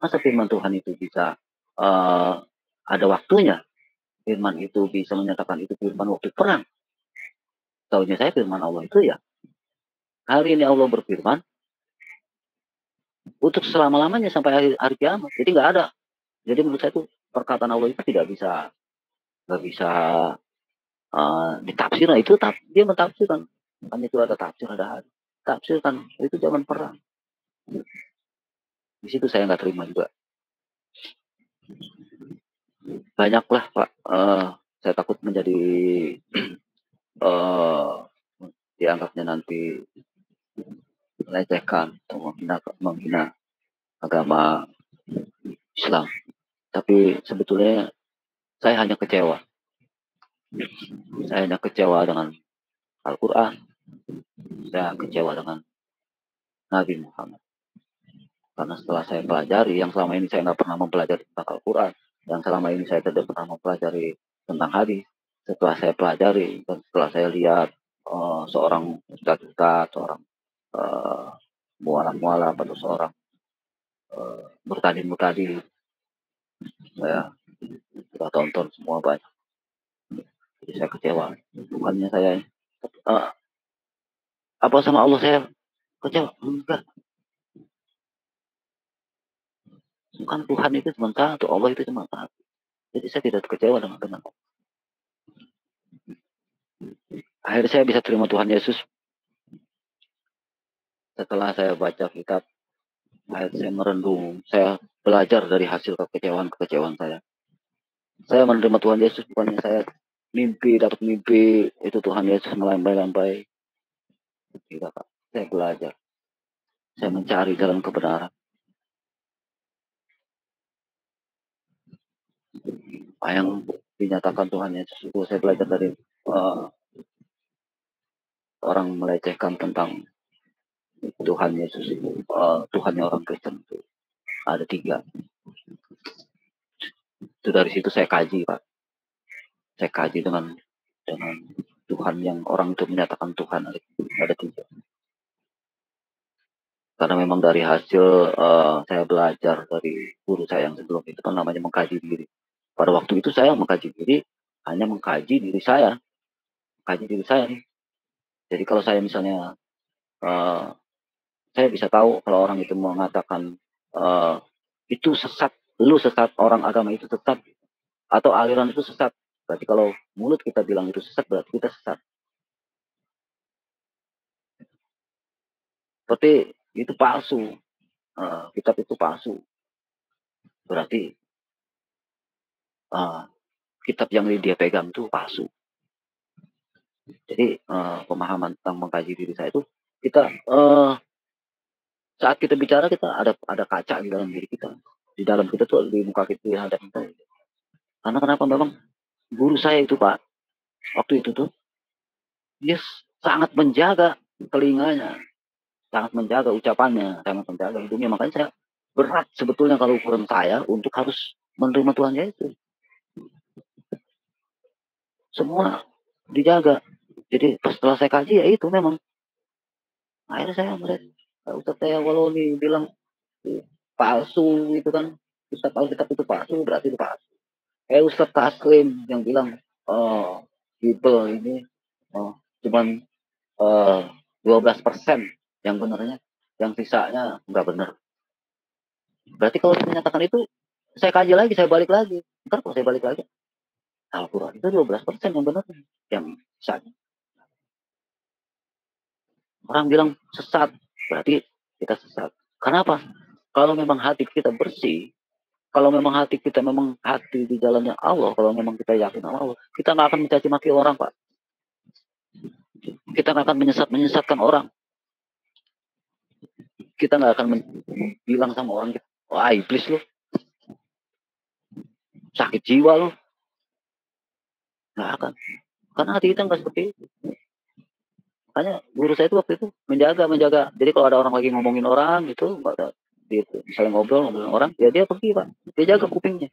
Masa firman Tuhan itu bisa ada waktunya? Firman itu bisa menyatakan itu firman waktu perang. Tahunya saya firman Allah itu ya hari ini Allah berfirman untuk selama-lamanya sampai hari kiamat. Jadi nggak ada. Jadi menurut saya itu perkataan Allah itu nggak bisa ditafsir. Nah itu dia mentafsirkan. Kan itu ada tafsir, ada tafsirkan itu zaman perang. Di situ saya nggak terima juga. Banyaklah Pak. Saya takut menjadi dianggapnya nanti melecehkan atau menghina agama Islam. Tapi sebetulnya saya hanya kecewa. Saya hanya kecewa dengan Al-Quran. Saya kecewa dengan Nabi Muhammad. Karena setelah saya pelajari, yang selama ini saya nggak pernah mempelajari tentang Al-Quran, yang selama ini saya tidak pernah mempelajari tentang hadis, setelah saya pelajari dan setelah saya lihat seorang ustadz, seorang mualaf atau seorang murtadi, saya sudah tonton semua banyak. Jadi saya kecewa. Bukannya saya apa sama Allah saya kecewa? Enggak. Bukan Tuhan itu cuma satu, Allah itu cuma satu. Jadi saya tidak kecewa dengan Allah. Akhirnya saya bisa terima Tuhan Yesus setelah saya baca kitab. Akhirnya saya merendung, saya belajar dari hasil kekecewaan saya. Saya menerima Tuhan Yesus bukannya saya dapat mimpi itu Tuhan Yesus melambai-lambai. Tidak, Pak. Saya belajar. Saya mencari jalan kebenaran. Apa yang dinyatakan Tuhan Yesus itu saya belajar dari orang melecehkan tentang Tuhan Yesus itu. Tuhannya orang Kristen itu ada 3. Itu dari situ saya kaji, Pak. Saya kaji dengan Tuhan yang orang itu menyatakan Tuhan ada 3. Karena memang dari hasil saya belajar dari guru saya yang sebelum itu kan namanya mengkaji diri. Pada waktu itu saya mengkaji diri, hanya mengkaji diri saya. Mengkaji diri saya nih. Jadi kalau saya misalnya, saya bisa tahu kalau orang itu mengatakan itu sesat, lu sesat, orang agama itu sesat, atau aliran itu sesat. Berarti kalau mulut kita bilang itu sesat, berarti kita sesat. Seperti itu palsu. Kitab itu palsu. Berarti kitab yang dia pegang itu palsu. Jadi pemahaman tentang mengkaji diri saya itu kita saat kita bicara kita ada kaca di dalam diri kita. Di dalam kita tuh di muka kita ada kita. Karena kenapa memang guru saya itu Pak waktu itu tuh dia sangat menjaga telinganya, sangat menjaga ucapannya, sangat menjaga hidungnya. Makanya saya berat sebetulnya kalau ukuran saya untuk harus menerima Tuhan Yesus. Semua dijaga. Jadi setelah saya kaji ya itu memang akhirnya saya melihat Ustaz saya Waloni bilang palsu itu kan kalau kitab itu palsu berarti itu palsu. Ustaz Taslim yang bilang Bible ini cuman 12% yang benarnya, yang sisanya nggak benar. Berarti kalau menyatakan itu saya kaji lagi, saya balik lagi. Ntar kalau saya balik lagi Al-Quran itu 12% yang benar, yang sisanya. Orang bilang sesat, berarti kita sesat. Kenapa? Kalau memang hati kita bersih, kalau memang hati kita memang hati di jalannya Allah, kalau memang kita yakin sama Allah, kita nggak akan mencaci maki orang, Pak. Kita nggak akan menyesatkan orang. Kita nggak akan bilang sama orang, wah iblis lu, sakit jiwa lu. Nggak akan. Karena hati kita nggak seperti itu. Makanya guru saya itu waktu itu menjaga. Jadi kalau ada orang lagi ngomongin orang gitu, dia misalnya ngobrol dengan orang, ya dia pergi Pak, dia jaga kupingnya,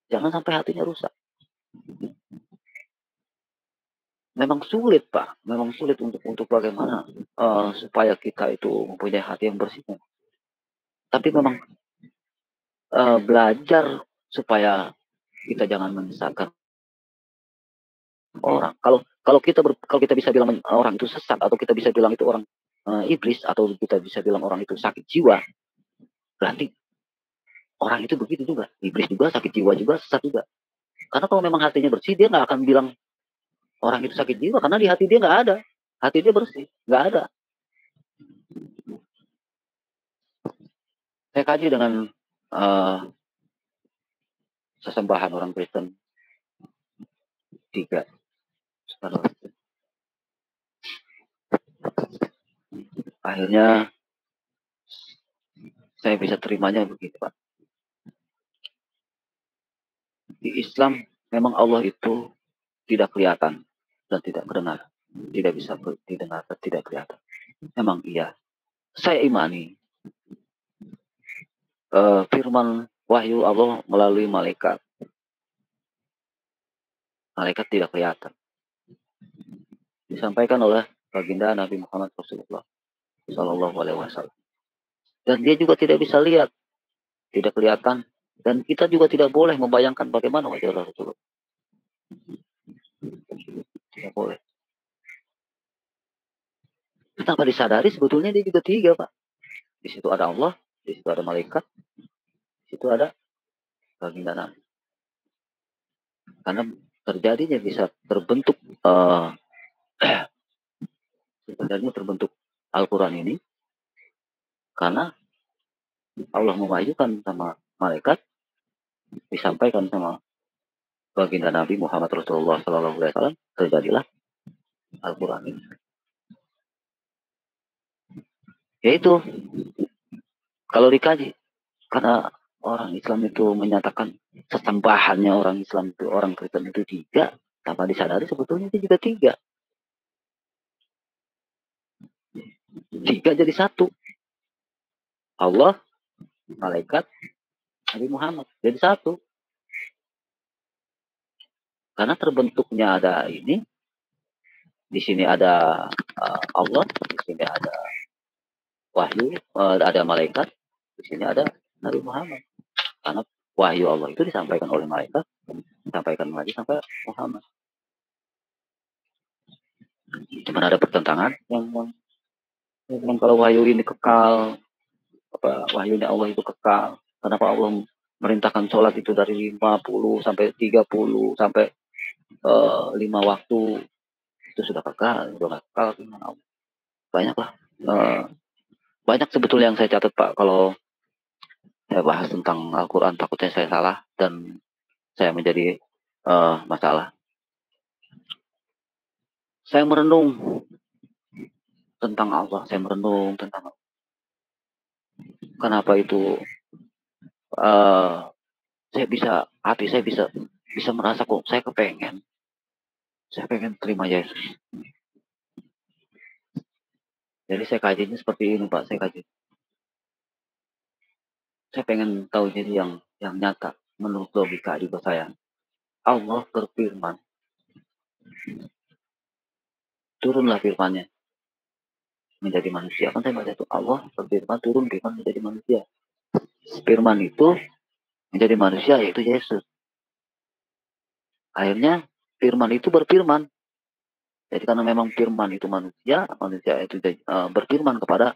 jangan sampai hatinya rusak. Memang sulit Pak, memang sulit untuk bagaimana supaya kita itu mempunyai hati yang bersih. Tapi memang belajar supaya kita jangan menyesatkan orang. Kalau kita bisa bilang orang itu sesat, atau kita bisa bilang itu orang iblis, atau kita bisa bilang orang itu sakit jiwa, berarti orang itu begitu juga, iblis juga, sakit jiwa juga, sesat juga. Karena kalau memang hatinya bersih, dia nggak akan bilang orang itu sakit jiwa, karena di hati dia nggak ada, hati dia bersih, nggak ada. Saya kaji dengan sesembahan orang Kristen 3. Akhirnya saya bisa terimanya begitu Pak. Di Islam memang Allah itu tidak kelihatan dan tidak mendengar, tidak bisa didengar dan tidak kelihatan. Memang iya, saya imani firman wahyu Allah melalui malaikat. Malaikat tidak kelihatan. Disampaikan oleh baginda Nabi Muhammad Rasulullah Sallallahu Alaihi Wasallam. Dan dia juga tidak bisa lihat, tidak kelihatan, dan kita juga tidak boleh membayangkan bagaimana wajah Rasulullah. Tidak boleh. Tanpa disadari sebetulnya dia juga 3 Pak. Di situ ada Allah, di situ ada malaikat, di situ ada baginda Nabi. Karena terjadinya bisa terbentuk sebenarnya terbentuk Al-Quran ini karena Allah memajukan sama malaikat, disampaikan sama baginda Nabi Muhammad Rasulullah Sallallahu Alaihi Wasallam, terjadilah Al-Quran ini. Yaitu kalau dikaji, karena orang Islam itu menyatakan sesembahannya orang Islam itu, orang Kristen itu 3, tanpa disadari sebetulnya itu juga 3. 3 jadi 1. Allah, malaikat, Nabi Muhammad jadi 1. Karena terbentuknya ada ini, di sini ada Allah, di sini ada wahyu, ada malaikat, di sini ada Nabi Muhammad. Karena wahyu Allah itu disampaikan oleh malaikat, disampaikan lagi sampai Muhammad. Cuman ada pertentangan yang kalau wahyu ini kekal, wahyunya Allah itu kekal. Kenapa Allah merintahkan sholat itu dari 50 sampai 30 sampai 5 waktu, itu sudah kekal, sudah kekal. Banyak lah. Banyak sebetulnya yang saya catat Pak, kalau saya bahas tentang Al-Quran, takutnya saya salah dan saya menjadi masalah. Saya merenung tentang Allah, saya merenung tentang kenapa itu saya bisa, hati saya bisa merasa kok saya pengen terima Yesus. Jadi saya kajinya seperti ini Pak, saya pengen tahu jadi yang nyata menurut logika juga saya. Allah berfirman, turunlah firmannya menjadi manusia. Kan saya baca itu Allah berfirman, turun firman menjadi manusia. Firman itu menjadi manusia, yaitu Yesus. Akhirnya firman itu berfirman. Jadi karena memang firman itu manusia itu berfirman kepada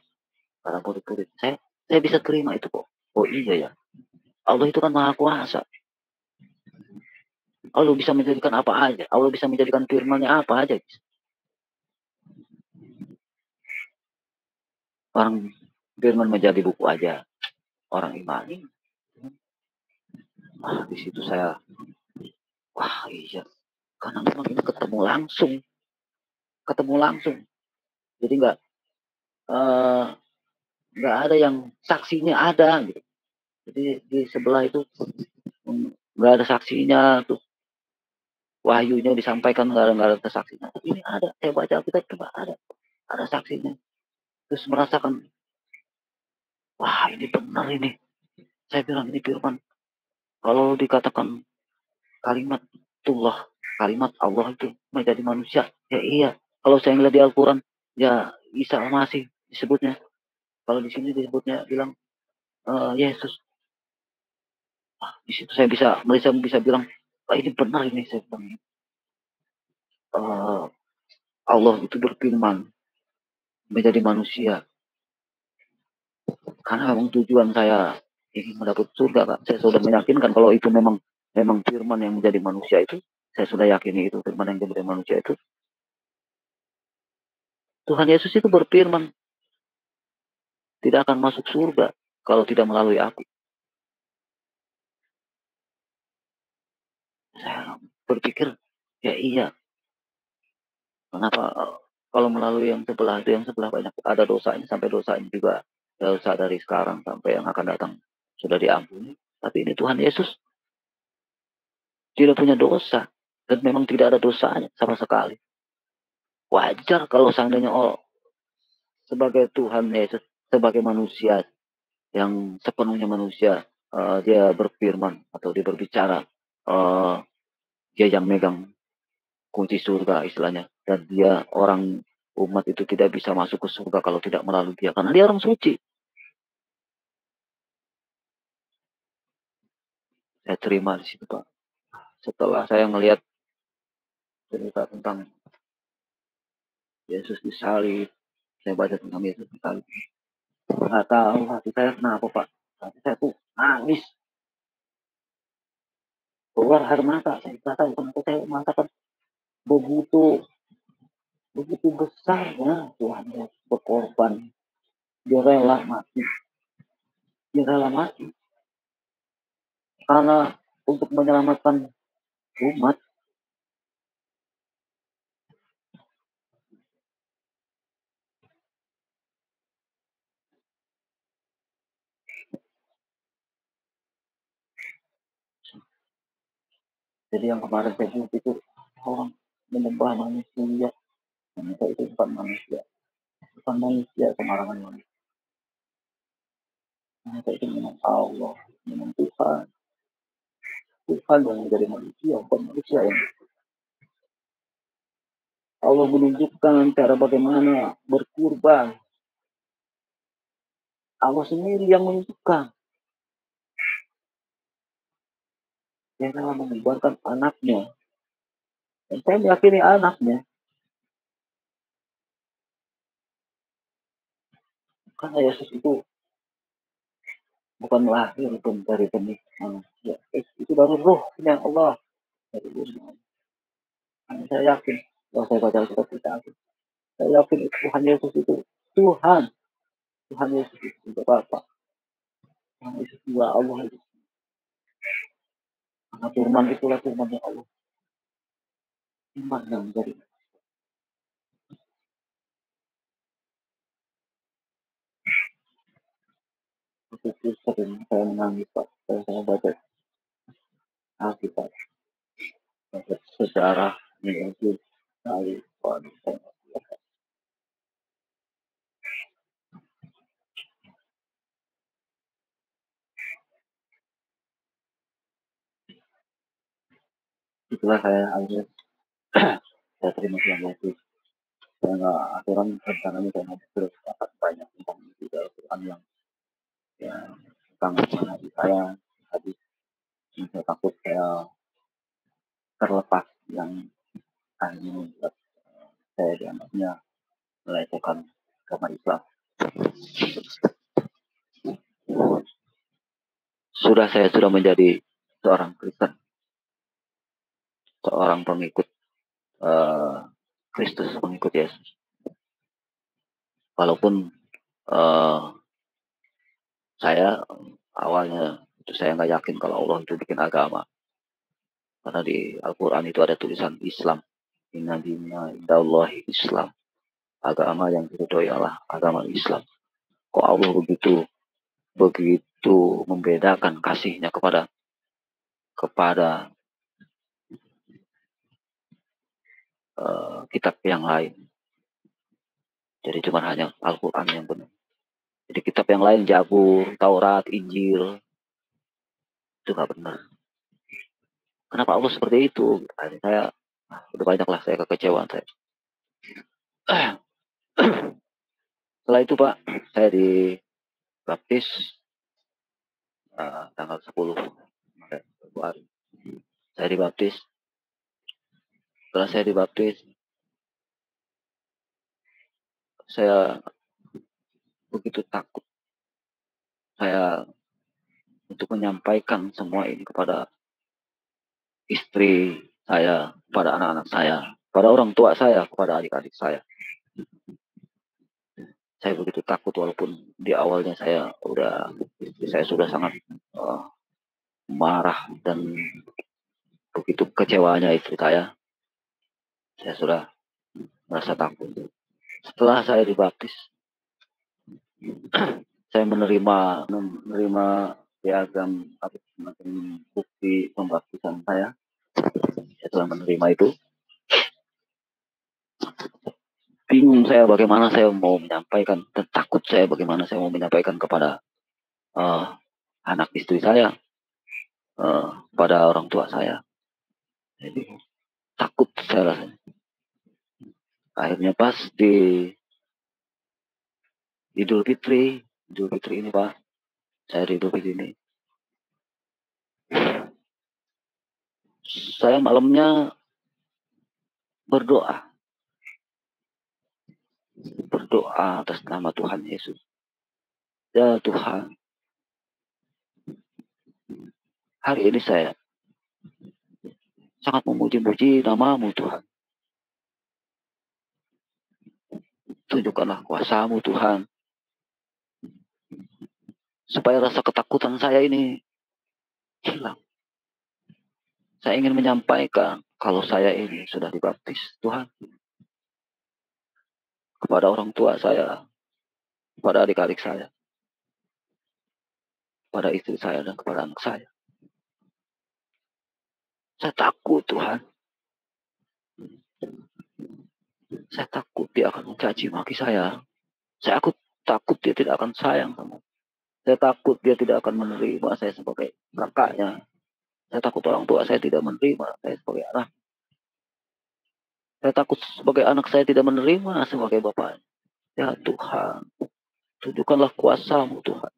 para murid-murid. Saya bisa terima itu kok. Oh iya ya. Allah itu kan maha kuasa. Allah bisa menjadikan apa aja. Allah bisa menjadikan firman-Nya apa aja. Orang firman menjadi buku aja. Orang imani. Di situ saya, wah iya. Karena memang ini ketemu langsung. Jadi nggak ada yang saksinya ada gitu. Jadi di sebelah itu nggak ada saksinya tuh, wahyunya disampaikan nggak ada saksinya. Tapi ini ada, saya baca kita coba ada saksinya. Terus merasakan wah ini benar ini. Saya bilang ini firman. Kalau dikatakan kalimat kalimat Allah itu menjadi manusia, ya iya. Kalau saya ngeliat di Al-Quran, ya Isa masih disebutnya. Kalau di sini disebutnya bilang Yesus. Di situ saya bisa bilang, ini benar ini saya bilang. Uh, Allah itu berfirman menjadi manusia. Karena memang tujuan saya ingin mendapat surga, Kak. Saya sudah meyakinkan kalau itu memang firman yang menjadi manusia itu, saya sudah yakini itu firman yang menjadi manusia itu. Tuhan Yesus itu berfirman tidak akan masuk surga kalau tidak melalui aku. Saya berpikir, ya iya. Kenapa kalau melalui yang sebelah banyak ada dosanya, sampai dosanya juga dosa dari sekarang sampai yang akan datang sudah diampuni. Tapi ini Tuhan Yesus tidak punya dosa dan memang tidak ada dosanya sama sekali. Wajar kalau seandainya sebagai Tuhan Yesus, sebagai manusia yang sepenuhnya manusia, dia berfirman atau dia berbicara, dia yang megang kunci surga istilahnya, dan dia orang umat itu tidak bisa masuk ke surga kalau tidak melalui dia karena dia orang suci. Saya terima di situ, Pak. Setelah saya melihat cerita tentang Yesus disalib, saya baca tentang Yesus disalib, nggak tahu hati saya kenapa, Pak. Hati saya tuh nangis, keluar air mata. Saya nggak tahu kenapa saya mengatakan begitu begitu besarnya Tuhan Yesus berkorban. Dia rela mati, dia rela mati karena untuk menyelamatkan umat. Jadi yang kemarin saya bilang itu orang menyembah manusia, ternyata itu bukan manusia sembarangan manusia. Ternyata itu memang Allah, memang Tuhan yang menjadi manusia, bukan manusia yang. Allah menunjukkan cara bagaimana berkurban. Allah sendiri yang menunjukkan. Dia telah mengubarkan anaknya. Dan saya meyakini anaknya. Karena Yesus itu bukan lahir dari benih manusia. Itu dari rohnya Allah. Dari rohnya. Saya yakin. Kalau saya baca Alkitab kita yakin. Saya yakin Tuhan Yesus itu Tuhan. Tuhan Yesus itu juga Bapa. Tuhan Yesus juga Allah itu. Karena firman itulah firman yang Allah. Iman yang menjadi. Itu sering saya menangis, Pak. Saya baca Alkitab. Baca sejarah Yesus. Sekali. Itulah saya akhirnya saya terima Tuhan Yesus. Saya nggak aturan rencananya saya mau bersepakat banyak tentang itu Al-Quran yang sangat menghati saya habis. Saya takut saya terlepas yang akhirnya membuat saya dianggapnya melecehkan agama Islam. Saya sudah menjadi seorang Kristen, seorang pengikut Kristus, pengikut Yesus. Walaupun saya awalnya itu saya nggak yakin kalau Allah itu bikin agama, karena di Al-Quran itu ada tulisan Islam. Inna dina indallahi Islam. Agama yang diridhoi Allah, agama Islam. Kok Allah begitu membedakan kasihnya kepada kitab yang lain. Jadi cuma hanya Al-Quran yang benar. Jadi kitab yang lain, Jabur, Taurat, Injil, itu nggak benar. Kenapa Allah seperti itu? Akhirnya saya, udah banyak lah saya kekecewaan saya. Setelah itu Pak, saya dibaptis tanggal 10 Februari. Saya dibaptis. Setelah saya dibaptis, saya begitu takut saya untuk menyampaikan semua ini kepada istri saya, kepada anak-anak saya, kepada orang tua saya, kepada adik-adik saya. Saya begitu takut walaupun di awalnya saya sudah sangat marah dan begitu kecewanya istri saya sudah merasa takut. Setelah saya dibaptis, saya menerima piagam atau semacam bukti pembaptisan saya. Saya telah menerima itu. Bingung saya bagaimana saya mau menyampaikan, dan takut saya bagaimana saya mau menyampaikan kepada anak istri saya, pada orang tua saya. Jadi takut saya rasanya. Akhirnya pas di Idul Fitri ini Pak, saya di Idul Fitri ini, saya malamnya berdoa atas nama Tuhan Yesus. Ya Tuhan, hari ini saya sangat memuji-muji namamu Tuhan. Tunjukkanlah kuasa-Mu Tuhan, supaya rasa ketakutan saya ini hilang. Saya ingin menyampaikan kalau saya ini sudah dibaptis Tuhan, kepada orang tua saya, kepada adik-adik saya, kepada istri saya, dan kepada anak saya. Saya takut Tuhan. Saya takut dia akan mencaci maki saya. Saya takut dia tidak akan sayang sama saya. Saya takut dia tidak akan menerima saya sebagai kakaknya. Saya takut orang tua saya tidak menerima saya sebagai anak. Saya takut sebagai anak saya tidak menerima sebagai bapaknya. Ya Tuhan, tunjukkanlah kuasa-Mu Tuhan.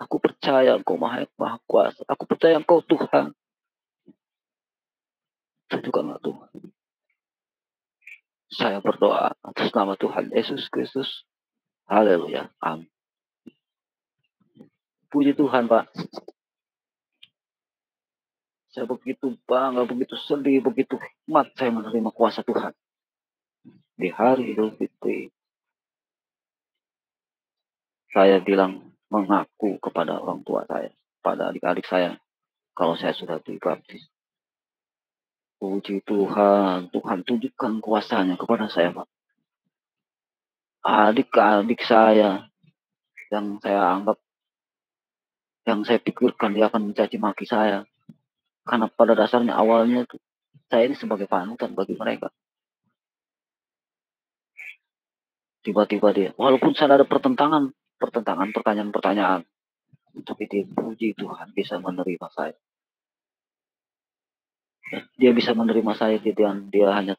Aku percaya Engkau maha kuasa. Aku percaya Engkau Tuhan. Tunjukkanlah Tuhan. Saya berdoa atas nama Tuhan Yesus Kristus. Haleluya. Amin. Puji Tuhan Pak. Saya begitu bangga, begitu sedih, begitu hikmat saya menerima kuasa Tuhan. Di hari Idul Fitri, saya bilang mengaku kepada orang tua saya, pada adik-adik saya, kalau saya sudah dibaptis. Puji Tuhan, Tuhan tunjukkan kuasanya kepada saya Pak. Adik-adik saya yang saya anggap, yang saya pikirkan dia akan mencaci maki saya, karena pada dasarnya awalnya tuh saya ini sebagai panutan bagi mereka. Tiba-tiba dia, walaupun saya ada pertentangan, pertanyaan-pertanyaan, tapi dia puji Tuhan bisa menerima saya. Dia bisa menerima saya, dia hanya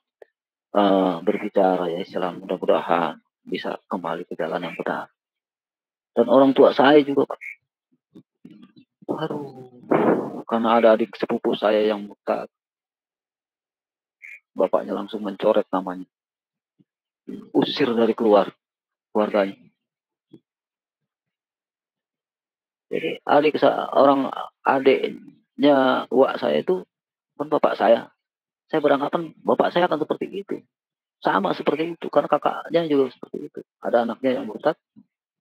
berbicara ya Islam, mudah-mudahan bisa kembali ke jalan yang benar. Dan orang tua saya juga Pak. Aduh, karena ada adik sepupu saya yang murtad, bapaknya langsung mencoret namanya, usir dari keluarganya. Jadi orang adiknya wak saya itu kan bapak saya. Saya beranggapan bapak saya akan seperti itu. Sama seperti itu, karena kakaknya juga seperti itu. Ada anaknya yang murtad,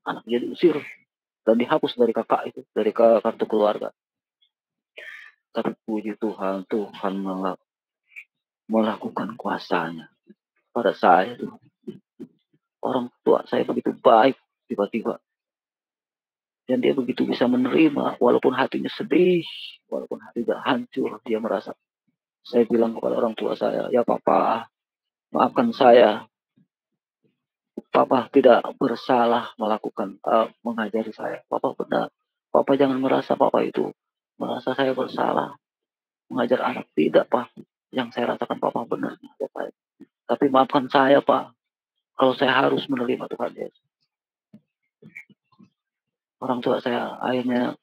anaknya diusir dan dihapus dari kakak itu, dari kartu keluarga. Tapi puji Tuhan, Tuhan melakukan kuasanya pada saya tuh. Orang tua saya begitu baik tiba-tiba. Dan dia begitu bisa menerima, walaupun hatinya sedih, walaupun hatinya hancur, dia merasa. Saya bilang kepada orang tua saya, ya papa, maafkan saya. Papa tidak bersalah melakukan mengajari saya. Papa benar. Papa jangan merasa Papa itu merasa saya bersalah mengajar anak. Tidak, Pak. Yang saya rasakan Papa benar. Tapi maafkan saya, Pak. Kalau saya harus menerima Tuhan Yesus. Orang tua saya akhirnya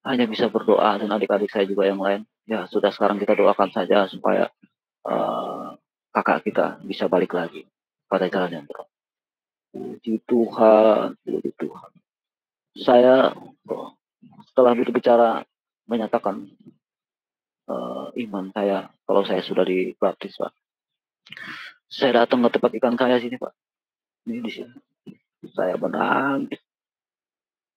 hanya bisa berdoa, dan adik-adik saya juga yang lain. Ya sudah, sekarang kita doakan saja supaya kakak kita bisa balik lagi pada jalan yang benar. Puji Tuhan, puji Tuhan. Saya setelah berbicara menyatakan iman saya kalau saya sudah dibaptis, Pak. Saya datang ke tempat ikan saya sini, Pak. Ini di sini. Saya menangis.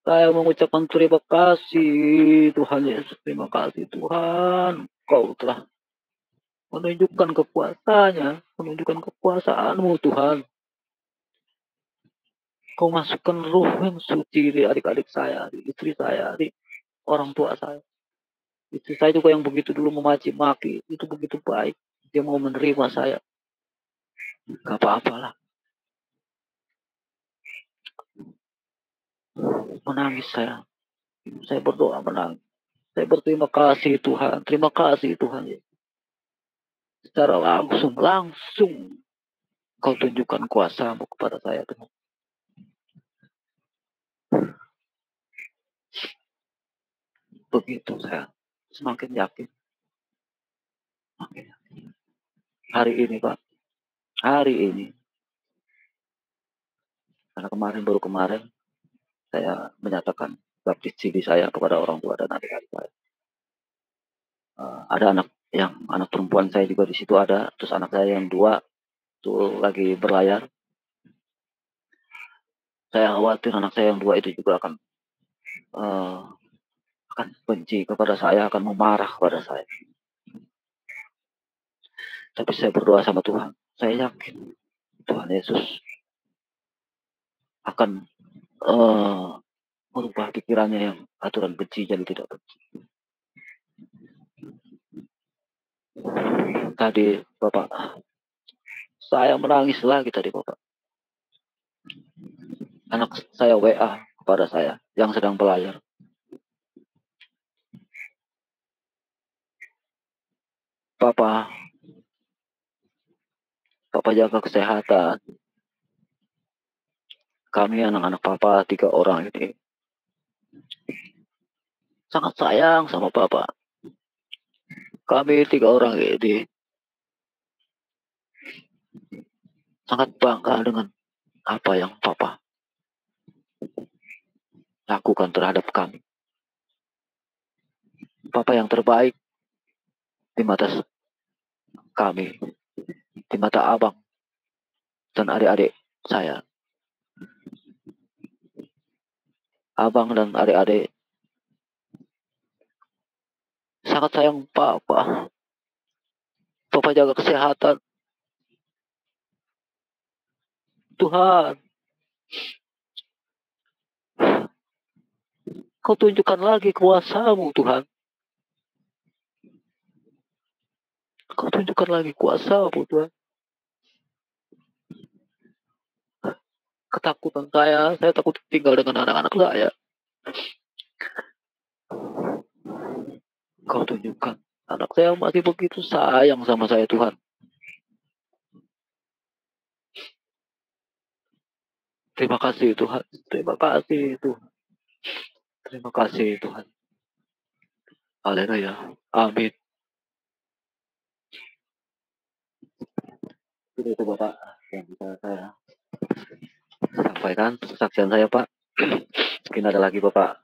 Saya mengucapkan terima kasih Tuhan Yesus. Terima kasih Tuhan. Kau telah menunjukkan kekuasaannya, menunjukkan kekuasaanmu Tuhan. Kau masukkan roh yang suci di adik-adik saya, di istri saya, di orang tua saya. Istri saya juga yang begitu dulu memaci maki, itu begitu baik. Dia mau menerima saya. Gak apa-apalah. Menangis saya. Saya berdoa menangis. Saya berterima kasih Tuhan. Terima kasih Tuhan. Secara langsung Kau tunjukkan kuasa-Mu kepada saya Tuhan. Begitu saya semakin yakin. Hari ini, Pak. Hari ini. Karena baru kemarin saya menyatakan baptis CD saya kepada orang tua dan adik-adik saya. Ada anak perempuan saya juga di situ ada, terus anak saya yang 2 tuh lagi berlayar. Saya khawatir anak saya yang 2 itu juga akan benci kepada saya, akan memarah kepada saya. Tapi saya berdoa sama Tuhan. Saya yakin Tuhan Yesus akan merubah pikirannya yang aturan benci jadi tidak benci. Tadi Bapak, saya menangis lagi tadi Bapak. Anak saya WA kepada saya yang sedang berlayar. Papa jaga kesehatan. Kami anak-anak Papa 3 orang ini sangat sayang sama Papa. Kami 3 orang ini sangat bangga dengan apa yang Papa lakukan terhadap kami. Papa yang terbaik di mata kami, di mata abang dan adik-adik saya. Abang dan adik-adik sangat sayang Papa. Papa jaga kesehatan. Tuhan, Kau tunjukkan lagi kuasa-Mu Tuhan. Kau tunjukkan lagi kuasa-Mu Tuhan. Ketakutan saya takut tinggal dengan anak-anak saya. Kau tunjukkan. Anak saya masih begitu sayang sama saya Tuhan. Terima kasih Tuhan. Terima kasih Tuhan. Terima kasih Tuhan. Haleluya. Amin. Itu Bapak yang bisa saya sampaikan kesaksian saya Pak. Mungkin ada lagi Bapak.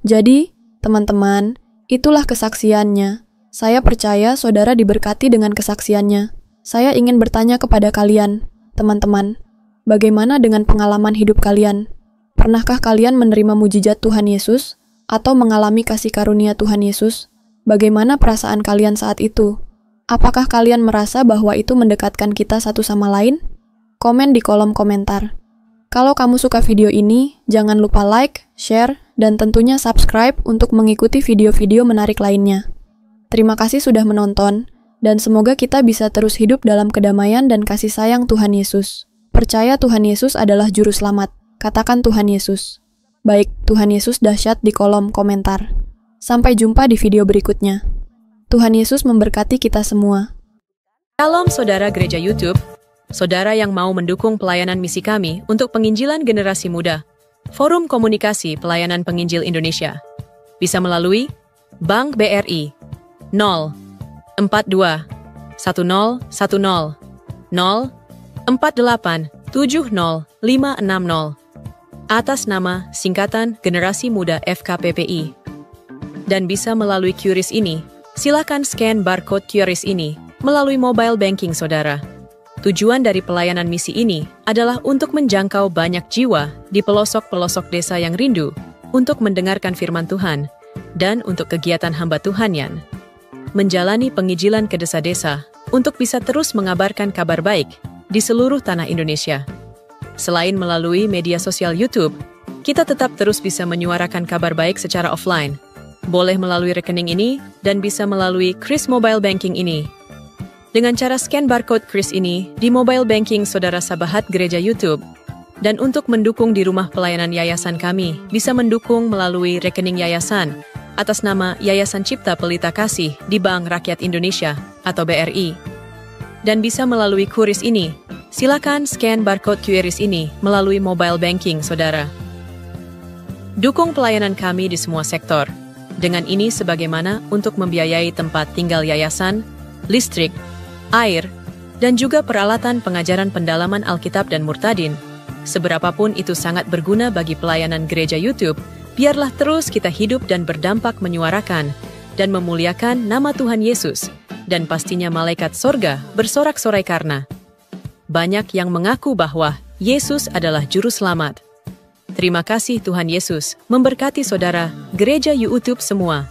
Jadi, teman-teman, itulah kesaksiannya. Saya percaya saudara diberkati dengan kesaksiannya. Saya ingin bertanya kepada kalian, teman-teman, bagaimana dengan pengalaman hidup kalian? Pernahkah kalian menerima mujizat Tuhan Yesus atau mengalami kasih karunia Tuhan Yesus? Bagaimana perasaan kalian saat itu? Apakah kalian merasa bahwa itu mendekatkan kita satu sama lain? Komen di kolom komentar. Kalau kamu suka video ini, jangan lupa like, share, dan tentunya subscribe untuk mengikuti video-video menarik lainnya. Terima kasih sudah menonton, Dan semoga kita bisa terus hidup dalam kedamaian dan kasih sayang Tuhan Yesus. Percaya Tuhan Yesus adalah juru selamat. Katakan Tuhan Yesus. Baik, Tuhan Yesus dahsyat di kolom komentar. Sampai jumpa di video berikutnya. Tuhan Yesus memberkati kita semua. Shalom saudara gereja YouTube, saudara yang mau mendukung pelayanan misi kami untuk penginjilan generasi muda, Forum Komunikasi Pelayanan Penginjil Indonesia, bisa melalui Bank BRI 042 1010 04870 atas nama singkatan Generasi Muda FKPPI. Dan bisa melalui QRIS ini, silakan scan barcode QRIS ini melalui mobile banking saudara. Tujuan dari pelayanan misi ini adalah untuk menjangkau banyak jiwa di pelosok-pelosok desa yang rindu untuk mendengarkan firman Tuhan dan untuk kegiatan hamba Tuhan yang menjalani penginjilan ke desa-desa untuk bisa terus mengabarkan kabar baik di seluruh tanah Indonesia. Selain melalui media sosial YouTube, kita tetap terus bisa menyuarakan kabar baik secara offline. Boleh melalui rekening ini dan bisa melalui QRIS Mobile Banking ini. Dengan cara scan barcode QRIS ini di mobile banking saudara sahabat gereja YouTube. Dan untuk mendukung di rumah pelayanan yayasan kami, bisa mendukung melalui rekening yayasan atas nama Yayasan Cipta Pelita Kasih di Bank Rakyat Indonesia atau BRI. Dan bisa melalui QRIS ini, silakan scan barcode QRIS ini melalui mobile banking saudara. Dukung pelayanan kami di semua sektor. Dengan ini sebagaimana untuk membiayai tempat tinggal yayasan, listrik, air, dan juga peralatan pengajaran pendalaman Alkitab dan Murtadin. Seberapapun itu sangat berguna bagi pelayanan gereja YouTube, biarlah terus kita hidup dan berdampak menyuarakan dan memuliakan nama Tuhan Yesus, dan pastinya malaikat sorga bersorak-sorai karena banyak yang mengaku bahwa Yesus adalah juru selamat. Terima kasih Tuhan Yesus, memberkati saudara, gereja YouTube semua.